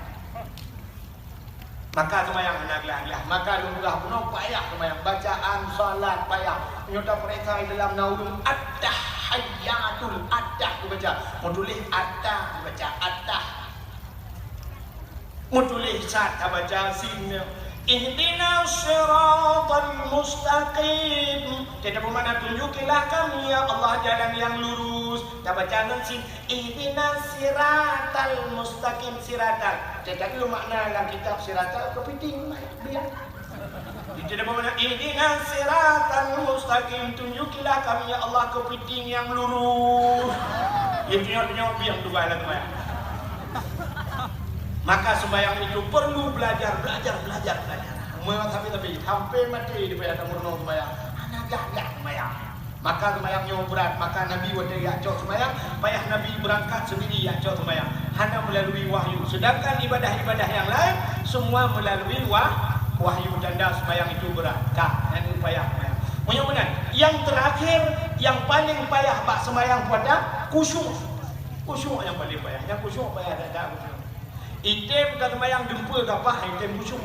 [SPEAKER 1] maka sembahyang hendak maka lumrah puno payah sembahyang bacaan salat payah nyota mereka dalam naulun at-tahiyyatul adah dibaca mutulis adah dibaca adah mutulis sat baca sin ihdinas siratal mustaqim tidak bermakna tunjukilah kami ya Allah jalan yang lurus tak baca sin ihdinas siratal mustaqim siratal tidak ada makna dalam kitab siratal kepiting biar tidak bermakna ihdinas siratal mustaqim tunjukilah kami ya Allah kepiting yang lurus itu nyawa biang dua alat maya. Maka sembahyang itu perlu belajar. Tapi hampir mati di payah murno sembahyang. Anak gagah sembahyang. Maka sembahyangnya berat. Maka Nabi waktu yang cok sembahyang, payah Nabi berangkat sendiri yang cok sembahyang. Hanya melalui wahyu. Sedangkan ibadah-ibadah yang lain semua melalui wahyu tanda sembahyang itu berat. Kak, yang payah sembahyang. Mudah-mudahan yang terakhir yang paling payah bak sembahyang pada khusyuk. Khusyuk yang paling payah. Yang khusyuk payah tak khusyuk. Item kata sembahyang jumpa kapah item khusyuk.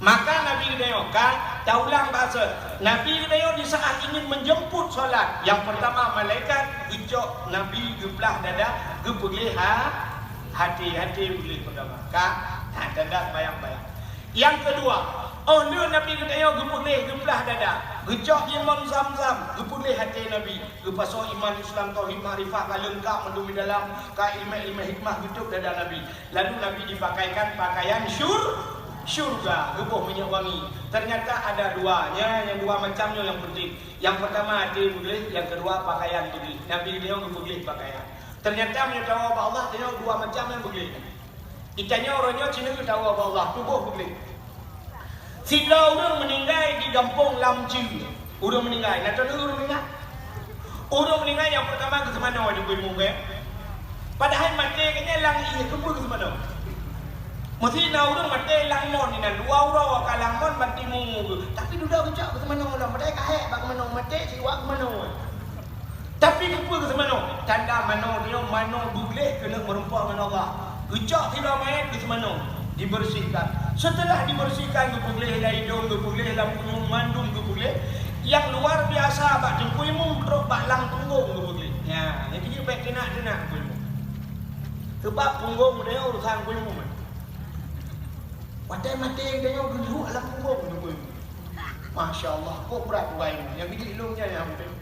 [SPEAKER 1] Maka Nabi kita ulang bahasa. Nabi kita di saat ingin menjemput solat, yang pertama malaikat ucap Nabi gebelah dada, gebelih hati-hati boleh pertama. Tanda bayang-bayang. Yang kedua, Nabi kita gebelah dada, gecok imam Zam-Zam, gebelih hati Nabi. Gepaso iman Islam tauhid makrifat lengkap mendumi dalam ka ilmu hikmah hidup dada Nabi. Lalu Nabi dipakaikan pakaian syurga, gebuh minyak wangi. Ternyata ada duanya, yang dua macamnya yang penting. Yang pertama hati boleh, yang kedua pakaian boleh. Nabi dia boleh pakaian. Ternyata menyatawa Allah dia dua macam yang boleh. Itanya orangnya Cina tahu Allah, tubuh boleh. Sila orang meninggal di kampung Lamci. Orang meninggal, nak tahu orang meninggal? Orang meninggal yang pertama ke mana di Kuala Lumpur. Padahal mati kena lang iya ke mana? Mesti nak orang mati langmon ni nak dua orang kalau langmon mati mungu. Tapi duda kecak ke mana orang mati kahek bak mana mati siwak ke mana. Tapi lupa ke mana? Tanda mana dia mana boleh kena merempuan dengan Allah. Kecak tidak main ke mana? Dibersihkan. Setelah dibersihkan ke boleh lah hidung, ke boleh lah punyung mandum, ke boleh. Yang luar biasa bak jempui mung teruk bak lang punggung ke boleh. Ya, yang dia baik kena kuimu. Sebab punggung dia urusan kuimu. Padahal mati dia dulu alam punggung tu. Masya-Allah, kok berat baik. Yang biji ilmunya yang betul.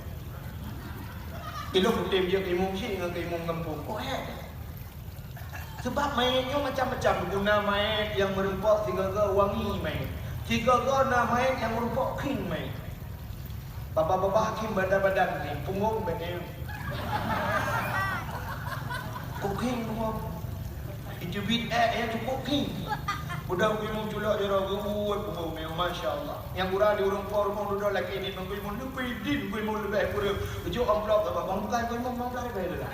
[SPEAKER 1] Ilmu betul dia ilmu sih dengan ilmu kampung. Kok sebab mayatnya macam-macam. Guna mayat yang merempok tiga-tiga wangi mayat. Tiga-tiga mayat yang merempok king mayat. Bapa-bapa hakim badan-badan ni punggung betul. Kok king punggung. Itu yang cukup king. Udah kuimu culak dia orang gebuat punggung memang masya-Allah. Yang kurang di rumah duduk lagi ni kuimu lebih din kuimu lebih kurang. Ujuk amplop apa bang bukan kuimu mau lari bayar dah.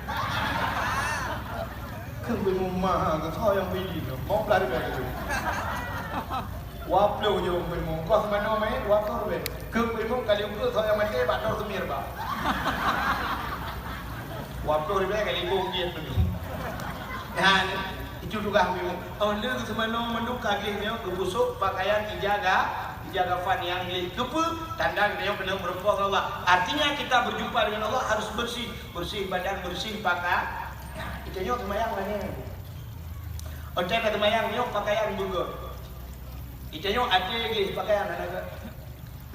[SPEAKER 1] Kan kuimu mah ke kau yang bidi tu. Mau lari bayar tu. Waplo je kuimu. Kau semana main waplo bayar. Ke kuimu kali ukur kau yang mati batal semir bah. Waplo bayar kali ukur dia tu. Nah, itu juga ambil. Dia ke semana menduka dia kebusuk pakaian dijaga fan yang kepu tanda dia kena berpuasa Allah. Artinya kita berjumpa dengan Allah harus bersih badan, bersih pakaian. Kita nyok semayang mana? Otak kata semayang nyok pakaian juga. Kita nyok ada lagi pakaian ada.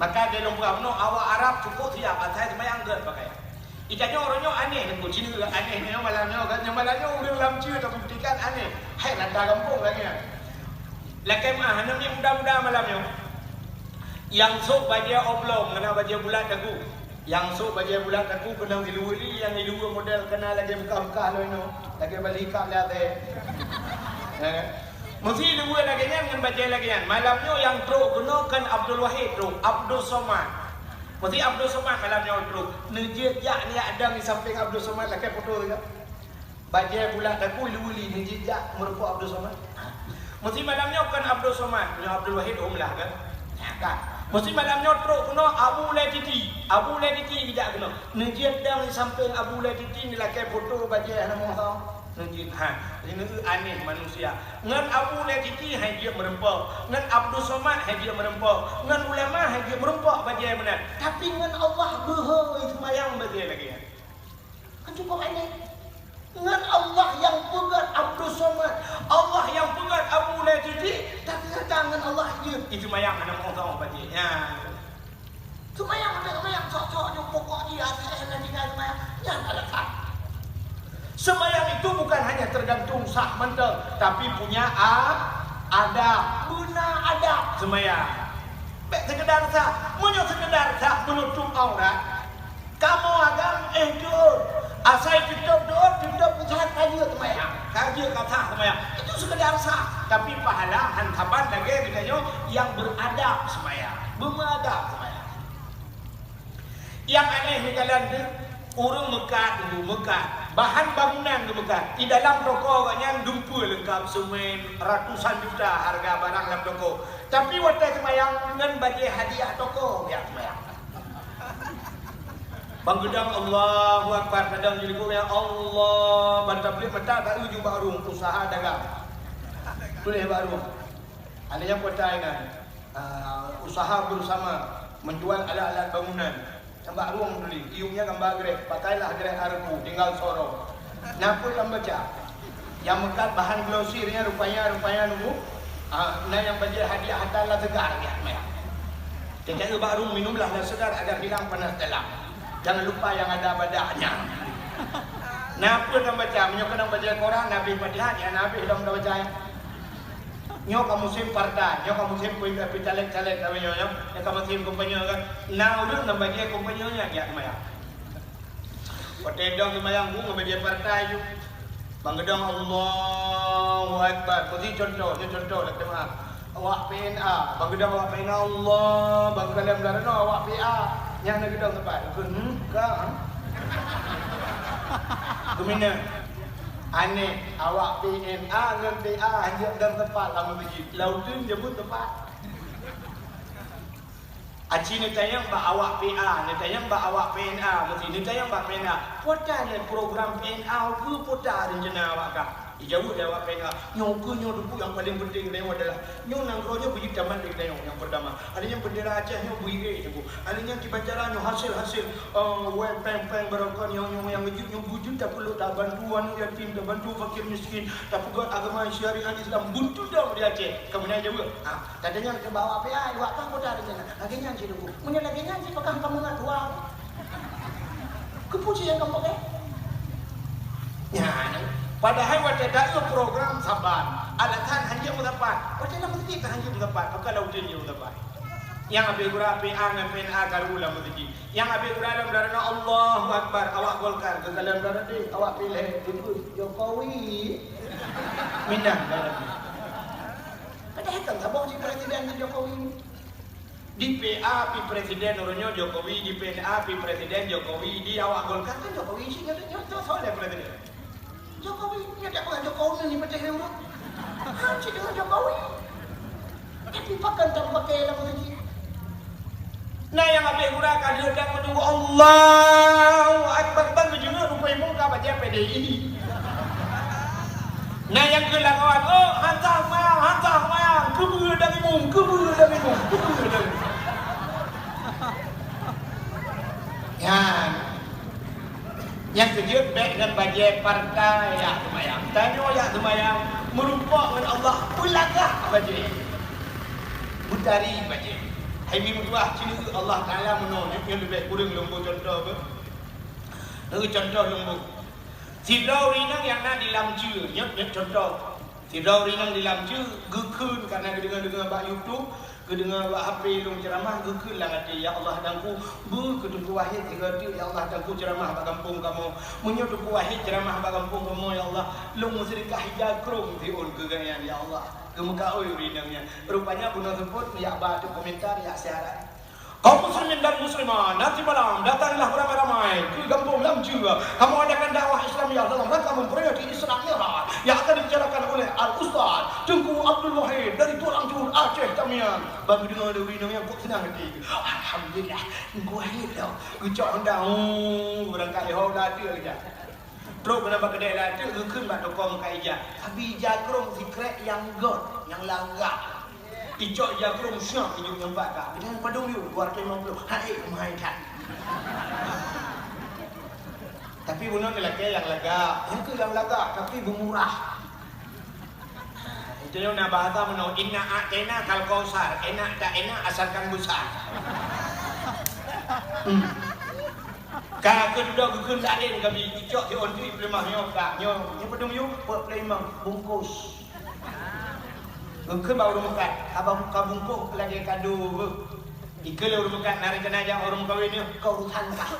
[SPEAKER 1] Maka dia lompat awak Arab cukup siap atas semayang ke pakaian. Ikannya orangnya aneh, dan kucing juga aneh. Malamnya orang Lamci atau buktikan aneh. Hai nanda kampung lagi. Lagi mah, hanam ni muda-muda malamnya. Yang sok baca oblong, kena baca bulat aku. Yang sok baca bulat aku kena diluri, yang diluri model kena lagi muka-muka lo ini. Lagi balik kap lihat mesti diluri lagi kan baca lagi kan. Malamnya yang teruk kena kan Abdul Wahid teruk, Abdul Somad. Mesti Abdul Somad malamnya teruk. Nejit jak ni ada di samping Abdul Somad lagi foto tu. Baca bulat aku diluri nejit jak merupakan Abdul Somad. Mesti malamnya kan Abdul Somad, punya Abdul Wahid lah kan. Kan. Mesti malamnya teruk kena Abu Latiti. Abu Latiti tidak kena. Nejit dah di samping Abu Latiti ni lagi foto baca nama kau. Nejit ini tu aneh manusia. Ngan Abu Latiti hai dia merempok. Ngan Abdul Somad hai dia merempok. Ngan ulama hai dia merempok baca yang benar. Tapi ngan Allah berhoi semayang baca lagi. Kan cukup aneh. Ngan Allah yang pegat Abdul Somad, Allah yang pegat Abu Latiti, tapi tangan Allah dia itu mayang anak orang baca. Ya. Semayang cocok pokok dia nanti kan semayang. Ya ada tak. Semayang itu bukan hanya tergantung sah mental, tapi punya adab, guna adab semayang. Baik sekedar sah, sekedar sah menutup aurat. Kamu agam jujur. Asal kita usaha kajian semayang. Kajian kata semayang. Itu sekedar sah. Tapi pahala hantapan lagi katanya yang beradab semayang. Beradab semayang. Yang aneh ni kalian tu, orang Mekah. Bahan bangunan ke Mekah. Di dalam toko katanya dumpa lengkap semen ratusan juta harga barang dalam toko. Tapi waktu semayang dengan bagi hadiah toko biar semayang. Bang gedang Allahu Akbar kadang jadi ya Allah bantah beli mata tak ujung baru usaha dagang. Boleh baru. Ada yang kota ini usaha bersama menjual alat-alat bangunan. Tambah ruang beli, iungnya gambar grek, pakailah grek arku, tinggal sorong. Napa yang baca? Yang mekat bahan glosirnya rupanya nunggu. Nah yang baca hadiah hatalah segar ya, maya. Jadi baru minumlah dan segar agar hilang panas dalam. Jangan lupa yang ada badaknya. Napa yang baca? Menyokong yang baca Quran, Nabi Fatihah, ya Nabi dong baca. Nyo kamu sim partai, nyo kamu sim pun tapi caleg-caleg kami nyo, kamu sim kumpanya kan. Nah udah nambah dia kumpanya ya maya. Waktu dong mayang bunga bagi partai ju. Bang gedang Allahu Akbar. Bagi contoh lah teman. Awak PNA, bang gedang awak PNA Allah, bang dalam darah awak PA. Yang nak gedang tempat. Kan? Kemana? Aneh awak PNA dengan PA hanya dalam tempat lama bagi. Lautun jemput tempat. Aci ni tayang ba awak PA, ni tayang ba awak PNA, mesti ni tayang ba PNA. Pota ni program PNA ke pota rencana awak kah? Jauh dia awak PNA. Nyo ke nyo dupu yang paling penting dia adalah nyo nangkronya bagi taman dia yang pertama. Ada yang bendera Aceh nyo bui tu. Ada yang kibacara nyo hasil web peng barangkali yang wujud nyo wujud tak perlu tak bantuan yatim, tak bantu fakir miskin, tak pegat agama syariat Islam buntu dah dia Aceh. Kemudian jauh. Tadinya ke bawa PA awak tak pota rencana. Akhirnya dulu. Punya lagi nyanyi pakai kamu nak tua. Kepuji yang kamu pakai. Ya, padahal waktu ada program saban, ada kan hanya mendapat. Waktu dalam kita hanya mendapat, maka lautin dia mendapat. Yang abe gura PA dengan PNA karula mesti. Yang abe gura dalam darah Allahu Akbar awak golkar ke dalam darah dia awak pilih itu Jokowi. Minang darah. Padahal kan tak boleh presiden Jokowi. Di PA pi presiden orangnya Jokowi, di PNA pi presiden Jokowi, di awak golkar kan Jokowi sih nyoto soalnya presiden. Jokowi ni ada orang Jokowi ni macam mana? Haji dengan Jokowi. Tapi pakai tak pakai lah lagi. Nah yang abis gurakan dia dah menunggu Allahu Akbar bang juga rupanya muka baca PDI. Nah yang kelang kawan, hantar mayang, keburu dari mung. Yang kejut baik dengan bagian partai ya semayang. Tanya ya semayang merupakan Allah ulagah bagian. Butari bagian. Hai mutuah cina Allah Taala menolak yang lebih kurang lembu contoh apa? Lalu contoh lembu. Tidau rinang yang nak dilamcu, nyat contoh. Tidau rinang dilamcu, gekun karena dengar bak YouTube, dengar bak HP long ceramah, gekun lah hati ya Allah dangku, ketunggu wahid tiga ya Allah dangku ceramah bak kampung kamu, menyuduku wahid ceramah bak kampung kamu ya Allah, long sedekah jakrung diul kegayan ya Allah, kemuka oi rinangnya. Rupanya bunuh sebut ya batu komentar ya syarat. Kaum muslimin dan muslimah, nanti malam datanglah beramai-ramai ke kampung Lamju. Kamu adakan dakwah Islamiyah dalam rangka memperingati Isra Mi'raj yang akan dibicarakan oleh Al-Ustaz Tengku Abdul Wahid dari Tulang Jur Aceh Tamiang. Bagi dengar dari yang kok senang hati. Alhamdulillah, Tengku Wahid dah. Ucap anda, berangkat ya Allah dia aja. Terus kenapa kedai lah tu gekun bak dokong kai ija. Tapi jakrong secret yang god, yang langgar. Ijok jakrung syok hidup yang bakar. Dengan padung you 250. Hai kemaikan. Tapi bunuh lelaki yang lega. Yang yang lega tapi bermurah. Itu yang nak bahasa menau inna a'tena kal kausar. Enak tak enak asalkan besar. Kak kedua gekun lain kami ijok di ontri pelemah nyo kak nyo. Yang padung you buat pelemah bungkus. Ke baru mekat, abang muka bungkuk lagi kado. Ika le urut mekat nari jenazah orang kahwin ni kau urusan kah?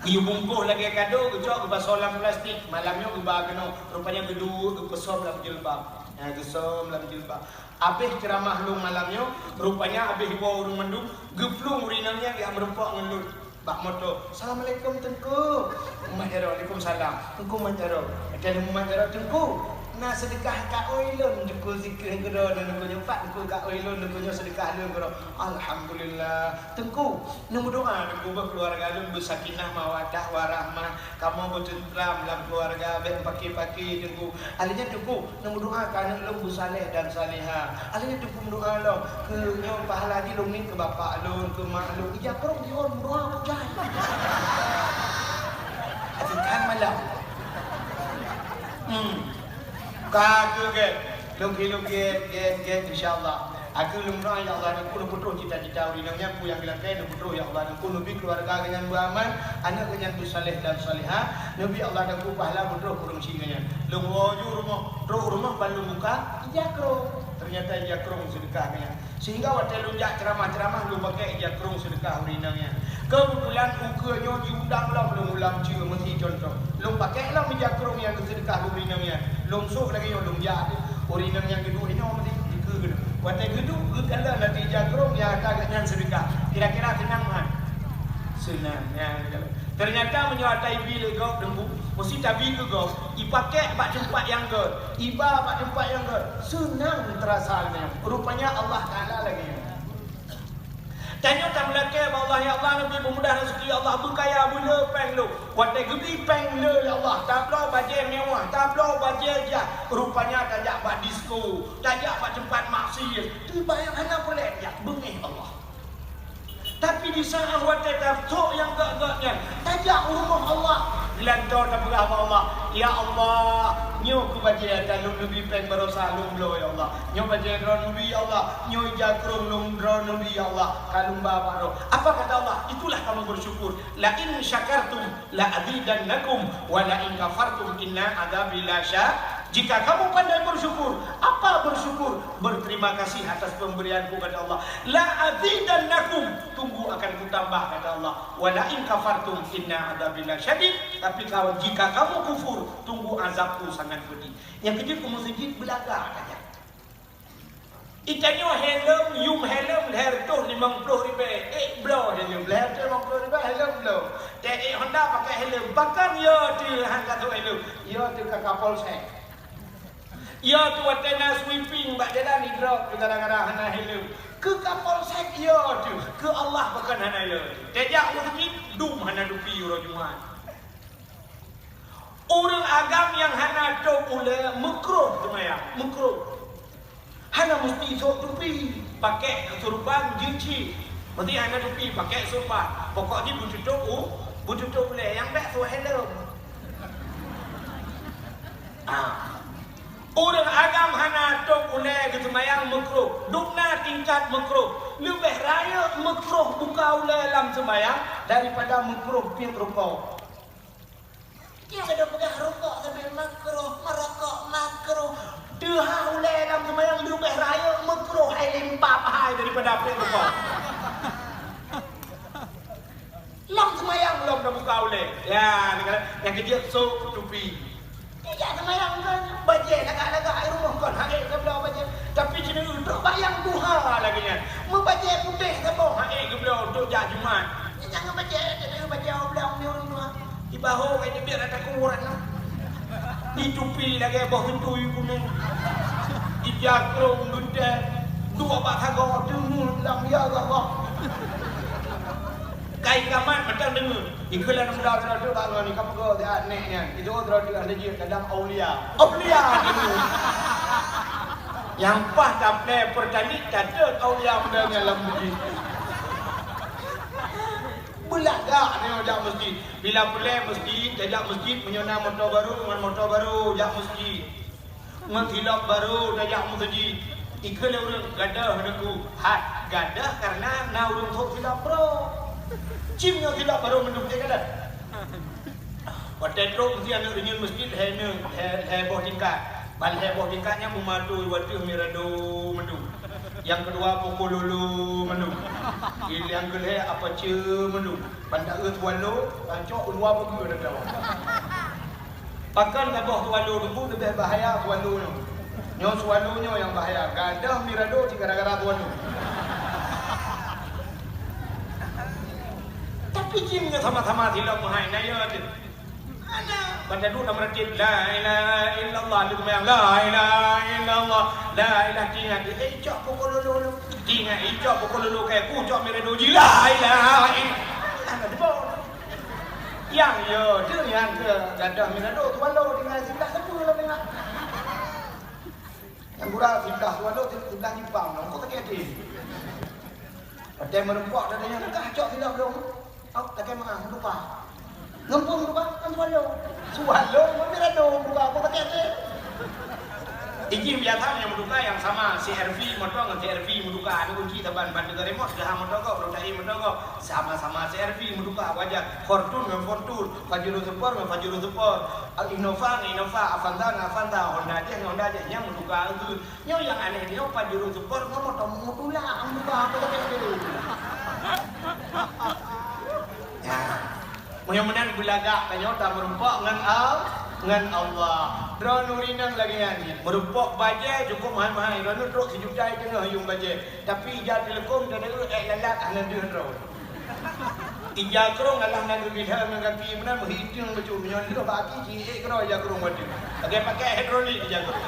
[SPEAKER 1] Iu bungkuk lagi kado, kecok ke basolam plastik. Malamnya ke bagano, rupanya gedung ke besom dalam jilbab. Gesom dalam jilbab. Habis ceramah lu malamnya, rupanya habis bawa urung mendung, geflung urinannya yang merempok ngelut. Bak moto, Assalamualaikum Tengku. Umat jaro, Waalaikumsalam. Tengku Umat jaro. Ada Umat jaro Tengku. Nah sedekah kat oilun duku zikir gero dan duku nyempat duku kat oilun duku sedekah lu gero. Alhamdulillah. Tengku nombor doa duku berkeluarga lu bersakinah mawaddah warahmah. Kamu bertentram dalam keluarga ben paki-paki tengku. Alinya duku nombor doa kan lu bersaleh dan salihah. Alinya duku doa lu ke nyo pahala di lu ni ke bapak lu ke mak lu. Iya krong di on doa pujai. Kan malam. Kagak get insyaallah. Aku lumrah ya Allah dan kuno putra cita-cita urinangnya ku yang bilang kaya putra ya Allah dan kuno bi keluarga dengan beramal, anak dengan saleh dan salihah. Nabi Allah dan ku pahala putra kurung singanya. Lung woju rumah balu buka jakro. Ternyata jakrong sedekahnya. Sehingga waktu lunjak ceramah-ceramah lu pakai jakrong sedekah urinangnya. Kebetulan ukanya diundang lah belum ulang cia mesti contoh. Long pakai lah jakrong yang sedekah urinangnya. Long sok lagi yang long jadi urinang yang kedua ini mesti dikeun. Waktu gedung kalau nanti jakrong yang agaknya sedekah. Kira-kira senang kan? Senang ya. Ternyata menyuatai bil gop dembu, mesti tabi ke gop. Ipakai bak tempat yang gop, iba bak tempat yang gop. Senang terasalnya. Rupanya Allah Taala lagi. Tanya tak melaka Allah ya Allah Nabi pemudah rezeki Allah berkaya bula peng lu. Waktu gede peng lu ya Allah. Tak perlu baju mewah, tak perlu baju jah. Rupanya tajak bak disco, tajak bak tempat maksiat. Tu bayang hana boleh ya bengih Allah. Tapi di saat waktu tok yang gak-gaknya tajak rumah Allah. Lantar tak berah Allah. Ya Allah, nyo ku baca dalum nabi peng berosa lumlo ya Allah. Nyo baca dron nabi ya Allah. Nyo jakrung lum dron nabi ya Allah. Kalum bapa ro. Apa kata Allah? Itulah kamu bersyukur. La in syakartum la azidannakum wa la in kafartum inna adzabi lasyadid. Jika kamu pandai bersyukur, apa bersyukur? Berterima kasih atas pemberianku kata Allah. La azidannakum, tunggu akan kutambah kata Allah. Wa la in kafartum inna adzabi lasyadid. Tapi kalau jika kamu kufur, tunggu azabku sangat pedih. Yang kedua kamu sedikit belaga saja. Ikannya helm, yum helm, leher tu 50 ribu. Blow helm, leher tu 50 ribu, helm blow. Tapi Honda pakai helm, bakar ya tu hang kata helm. Ya tu kapal saya. Ya tu watena sweeping bak jalan ni drop di kadang-kadang hana helm. Ke kapal saya ya tu, ke Allah bukan hana ya. Tejak rezeki dum hana dupi ro Jumat. Orang agam yang hana tok ule makruh semaya, makruh. Hana mesti sok dupi, pakai surban jinci. Mesti hana dupi pakai surban. Pokoknya butuh tok ule yang bek so helm. Orang agam hana tok ule kesemayang makruh. Dukna tingkat makruh. Lebih raya makruh buka ule dalam semayang daripada makruh pin rokok. Dia sudah pegang rokok sambil makruh, merokok makruh. Dia ule dalam semayang lebih raya makruh hai limpah hai daripada pin rokok. Lam semayang belum dah buka ule. Ya, yang kecil so tupi. Ya semayang kan bajai lagak-lagak air rumah kan haik ke belau bajai. Tapi jenis untuk bayang duha lagi nya. Membajai putih ke bawah haik ke belau untuk jak Jumat. Jangan bajai belau ni orang. Di bahu ini biar ada kurat lah. Di tupi lagi bawah hentui kuning. Di jakrong gede. Dua batagor tunggu dalam ya Allah. Kai kamat macam dengar. Ikulah muda tu kalau ni kamu go dia neknya. Itu orang tu ada je kadang aulia. Aulia itu. Yang pas sampai pertani catat aulia mudanya dalam masjid. Belagak dia ajak masjid. Bila boleh masjid, ajak masjid menyona motor baru, ajak masjid. Menghilap baru, ajak masjid. Ikulah orang gadah aku. Hat gadah karena na urung thok hilap bro. Cimnya tidak baru mendukung kan? Waktu itu mesti anak ringin masjid heboh tingkat. Bal heboh tingkatnya memadu waktu mirado mendu. Yang kedua pukul lulu mendu. Yang kedua apa cie mendu. Pandak tualo, pancok ulua pergi ada jawab. Pakan kabah tualo dulu lebih bahaya tualo nya. Nyo tualo nya yang bahaya. Gadah mirado gara-gara tualo. Tapi cimnya sama-sama tidak menghina ya. Ada baca dulu nama rajin la ilaha illallah lu memang la ilaha illallah la ilaha ingat cok pukul lulu ingat cok pukul lulu kayak ku cok mere doji la ilaha illallah ada bol yang yo tu yang ke gadah mina do tuan lo dengan sebelah sepuluh lah memang yang gura sebelah tuan lo sebelah Jepang kau tak kira pada merempok dan yang kacok tidak belum tak kira maaf lupa ngempung lupa kan tuan lo sualo mana do lupa kau tak kira Iji biasa yang menduka yang sama CRV motor dengan CRV menduka ada kunci taban ban dengan remote dah motor kau rodai motor kau sama-sama CRV menduka wajah Fortune dengan Fortune Pajero Sport dengan Pajero Sport Innova dengan Innova Avanza dengan Avanza Honda aja yang menduka itu yang aneh dia Pajero Sport ngomong motor lah menduka apa tu ya mudah-mudahan belaga kanyota merumpok dengan Allah. Drone nurinang lagi ni. Merumpok baje cukup mahal-mahal. Drone truk sejuta tengah yung baje. Tapi ija telekom dan ada lalat anak dia drone. Ija krong alah nan bidha mengganti benar menghitung betul menyon itu bagi ji krong ija krong wadi. Pakai hidrolik ija krong.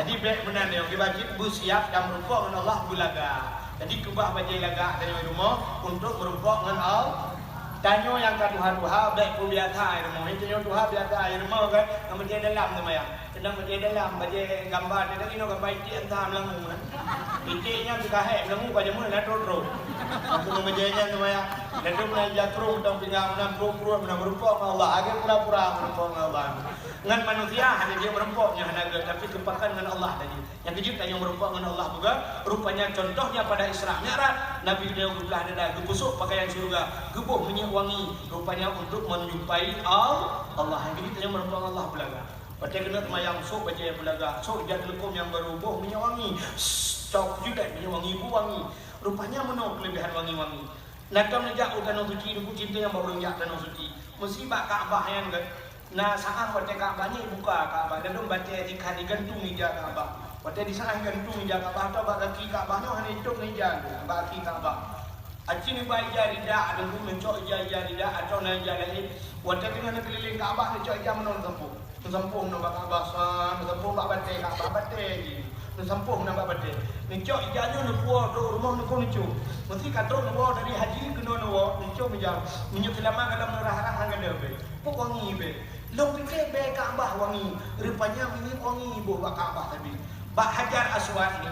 [SPEAKER 1] Jadi baik benar ni okey bagi bus siap dan merumpok dengan Allah bulaga. Jadi kubah baje laga dari rumah untuk merumpok dengan Allah. Tanyo yang ka Tuhan baik pun biasa air mau tanyo Tuhan biasa air mau kan nama dia dalam nama ya sedang dia dalam baje gambar dia tadi no gambar itu entah melangu kan itinya kita hai melangu baje mun la tro aku nama bajenya nama ya dan tu nak jatro tang pinggang nan pro merempok Allah agar pura-pura merempok Allah dengan manusia hanya dia merempoknya hanaga tapi kepakan dengan Allah tadi yang kejut yang merempok dengan Allah juga rupanya contohnya pada Isra Mi'raj Nabi dia belah dada gebusuk pakaian surga gebuh minyak wangi rupanya untuk menjumpai Allah yang kejut yang merempok Allah belaga baca kena temayang sok baca yang belaga sok jad lekom yang berubuh minyak wangi cok juga minyak wangi bu wangi rupanya menau kelebihan wangi-wangi nakam najak tanah suci itu cinta yang baru jak tanah suci mesti bak Kaabah yang kan nah saat baca Kaabahnya buka Kaabah dan dong baca ikan digantung ija Kaabah baca di sana gantung ija Kaabah atau bak kaki Kaabahnya hanya itu ija bak kaki Kaabah acini baik ija rida ada pun mencok ija rida atau naija lain baca dengan keliling Kaabah mencok ija menon sempung nombak Kaabah san sempung bak baca Kaabah baca sempung nampak baca nicok ijanya nak buat rumah nak nicok mesti katrok nak buat dari haji kena nak buat nicok macam minyak selama dalam nerah-nerah hang ada be pok wangi be long fikir be Kaabah wangi rupanya minyak wangi ibu bak Kaabah tadi bak Hajar Aswad ni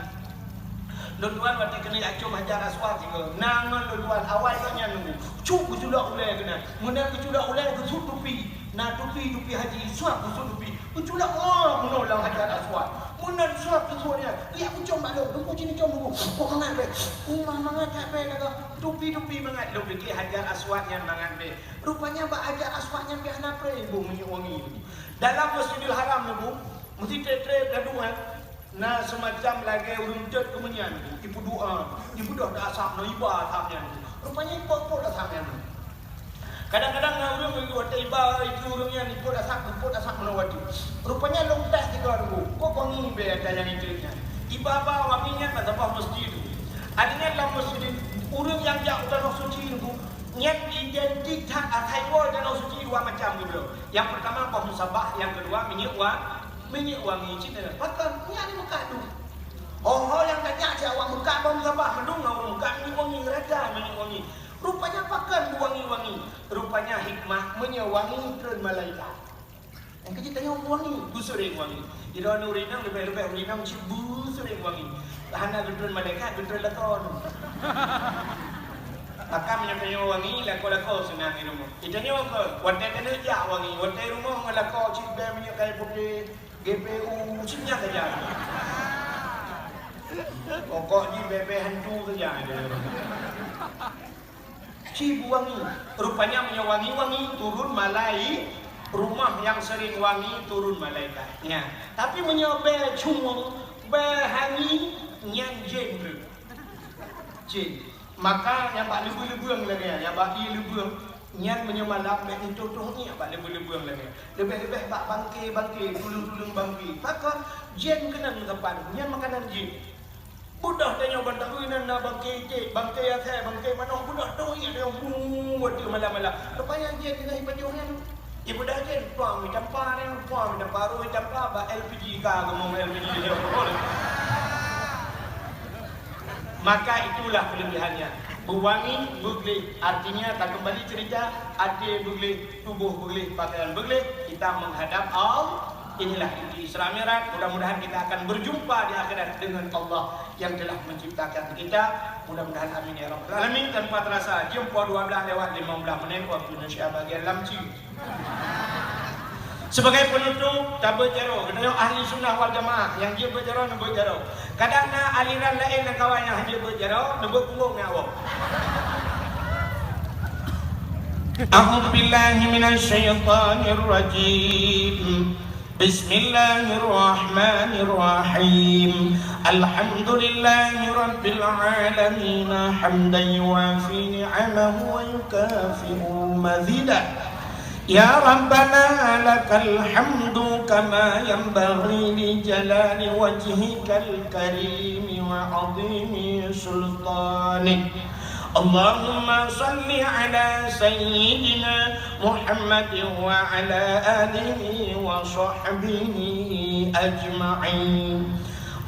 [SPEAKER 1] Lutuan waktu kena acung Hajar Aswad juga nangan lutuan awal katnya nunggu cuk sudah ulai kena mana sudah ulai ke tupi nah tupi haji suap tupi Uculah menolak Hajar Aswad. Munan suap kesuanya. Ya aku coba lo. Aku sini coba. Kok mangat be? Mangat tak be kata. Tupi mangat lo fikir Hajar Aswad yang mangat be. Rupanya Mbak Hajar Aswad yang biar nak pray ibu wangi. Dalam Masjidil Haram ni bu, mesti tre gaduhan. Nah semacam lagi runcet kemenyan. Ibu doa. Ibu dah asap no iba asapnya. Rupanya ibu dah asapnya. Kadang-kadang orang pergi hotel iba itu orangnya ni pun asap menawati. Rupanya lontas juga dulu. Kok wangi be ada yang intinya. Iba wanginya pada bawah masjid itu. Adanya dalam masjid orang yang jauh tanah suci itu nyat identitas akhirnya tanah suci dua macam gitu. Yang pertama pohon sabah, yang kedua minyak wangi Cina. Bahkan ni muka tu. Oh yang tanya si awak muka pohon sabah mendung orang muka minyak wangi rada minyak wangi. Rupanya pakan wangi-wangi. Rupanya hikmah menyewangi keran malaikat. Yang kecil tanya wangi, busering wangi. Jadi orang urinam lebih-lebih urinam cibu sering wangi. Hana keran malaikat keran lakon. Maka menyapanya wangi lako-lako senang di rumah. Itanya apa? Wadah kena jak wangi. Wadah rumah ngelako cibe menyakai putih GPU cipnya saja. Pokoknya bebe hantu saja. Cibu wangi, rupanya punya wangi turun malai, rumah yang sering wangi turun malaikatnya. Tapi punya be cumung, be hangi yang jin. Maka yang bak lebu-lebuang lagi, yang baki lebuang, yang punya malam be itu ni bak lebu-lebuang lagi. Lebih-lebih bak bangke, tulung-tulung bangke. Maka jin kena tempat, yang makanan jin. Budak tanya bantak ini nak bangkai mana budak tu yang dia buat dia malam-malam. Rupanya dia kena hibat orang. Ibu dah kan puang mi campa ni puang mi baru campa ba LPG ka ngomong LPG dia boleh. Maka itulah kelebihannya. Berwangi boleh, artinya tak kembali cerita, hati boleh, tubuh boleh, pakaian boleh, kita menghadap Allah. Inilah inti Isra Mi'raj. Mudah-mudahan kita akan berjumpa di akhirat dengan Allah yang telah menciptakan kita. Mudah-mudahan amin ya rabbal alamin. Tanpa terasa jam 12:15 waktu Indonesia bagian lamci. Sebagai penutup, tak berjaro. Kena ahli sunnah wal jamaah yang dia berjaro, nak berjaro. Kadang-kadang aliran lain dan kawan yang dia berjaro, nak berkurung dengan awak. A'udzu billahi minasy syaithanir rajim. Bismillahirrahmanirrahim. Alhamdulillahi rabbil alamin hamdan yuwafi ni'amahu wa yukafi'u mazidah. Ya Rabbana lakal hamdu kama yanbaghi li jalali wajhikal karim wa 'azimi sultanik. Allahumma salli ala sayyidina Muhammad wa ala alihi wa sahbihi ajma'in.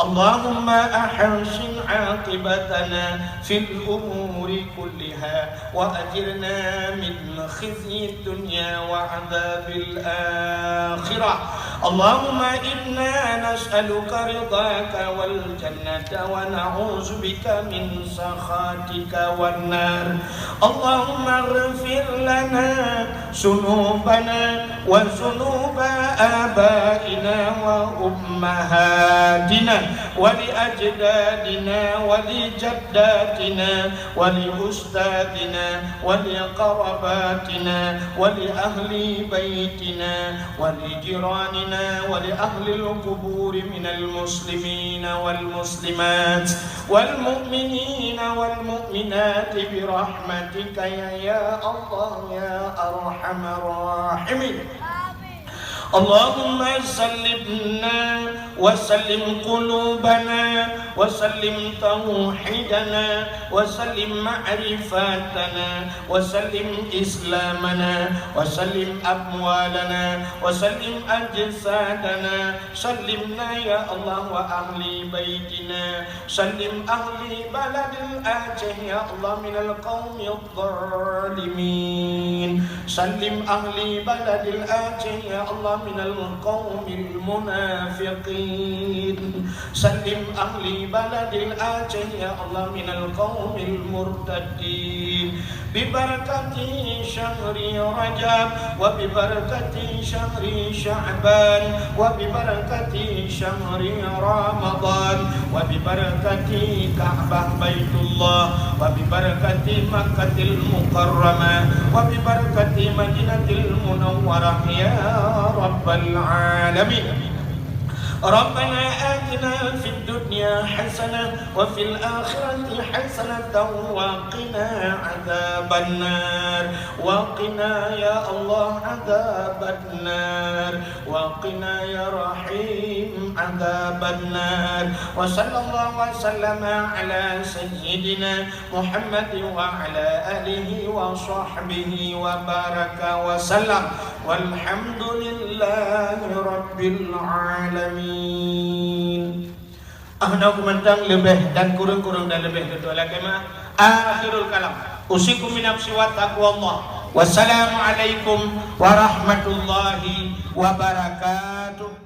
[SPEAKER 1] Allahumma ahsin 'aqibatana fil umuri kulliha wa ajirna min khizyi dunya wa 'adzabil akhirah. Allahumma inna nas'aluka ridhaka wal jannata wa na'udzu bika min sakhatika wan nar. Allahumma ighfir lana sunubana wa sunuba abaina wa ummahatina wa li ajdadina wa li jaddatina wa li ustadina wa li qarabatina wa li ahli baitina wa li jiranina ولأهل القبور من المسلمين والمسلمات والمؤمنين والمؤمنات برحمتك يا الله يا أرحم الراحمين. اللهم سلمنا وسلم قلوبنا وسلم توحيدنا وسلم معرفتنا وسلم إسلامنا وسلم أموالنا وسلم أجسادنا. سلمنا يا الله وأهل بيتنا. سلم أهل بلد الآجه يا الله من القوم الظالمين. سلم أهل بلد الآجه يا الله من القوم المنافقين. سلم أهل بلد الآجه يا الله من القوم المرتدين. ببركة شهر رجب وببركة شهر شعبان وببركة شهر رمضان وببركة كعبة بيت الله وببركة مكة المكرمة وببركة مدينة المنورة يا رب العالمين. ربنا آتنا في الدنيا حسنة وفي الآخرة حسنة وقنا عذاب النار. وقنا يا الله عذاب النار. وقنا يا رحيم عذاب النار. وصلى الله وسلم على سيدنا محمد وعلى آله وصحبه وبارك وسلم. والحمد لله رب العالمين. Ahna kumandang lebih dan kurang-kurang dan lebih kedua lagi mah akhirul kalam. Usikum min nafsi wa taqwallah. Wassalamualaikum warahmatullahi wabarakatuh.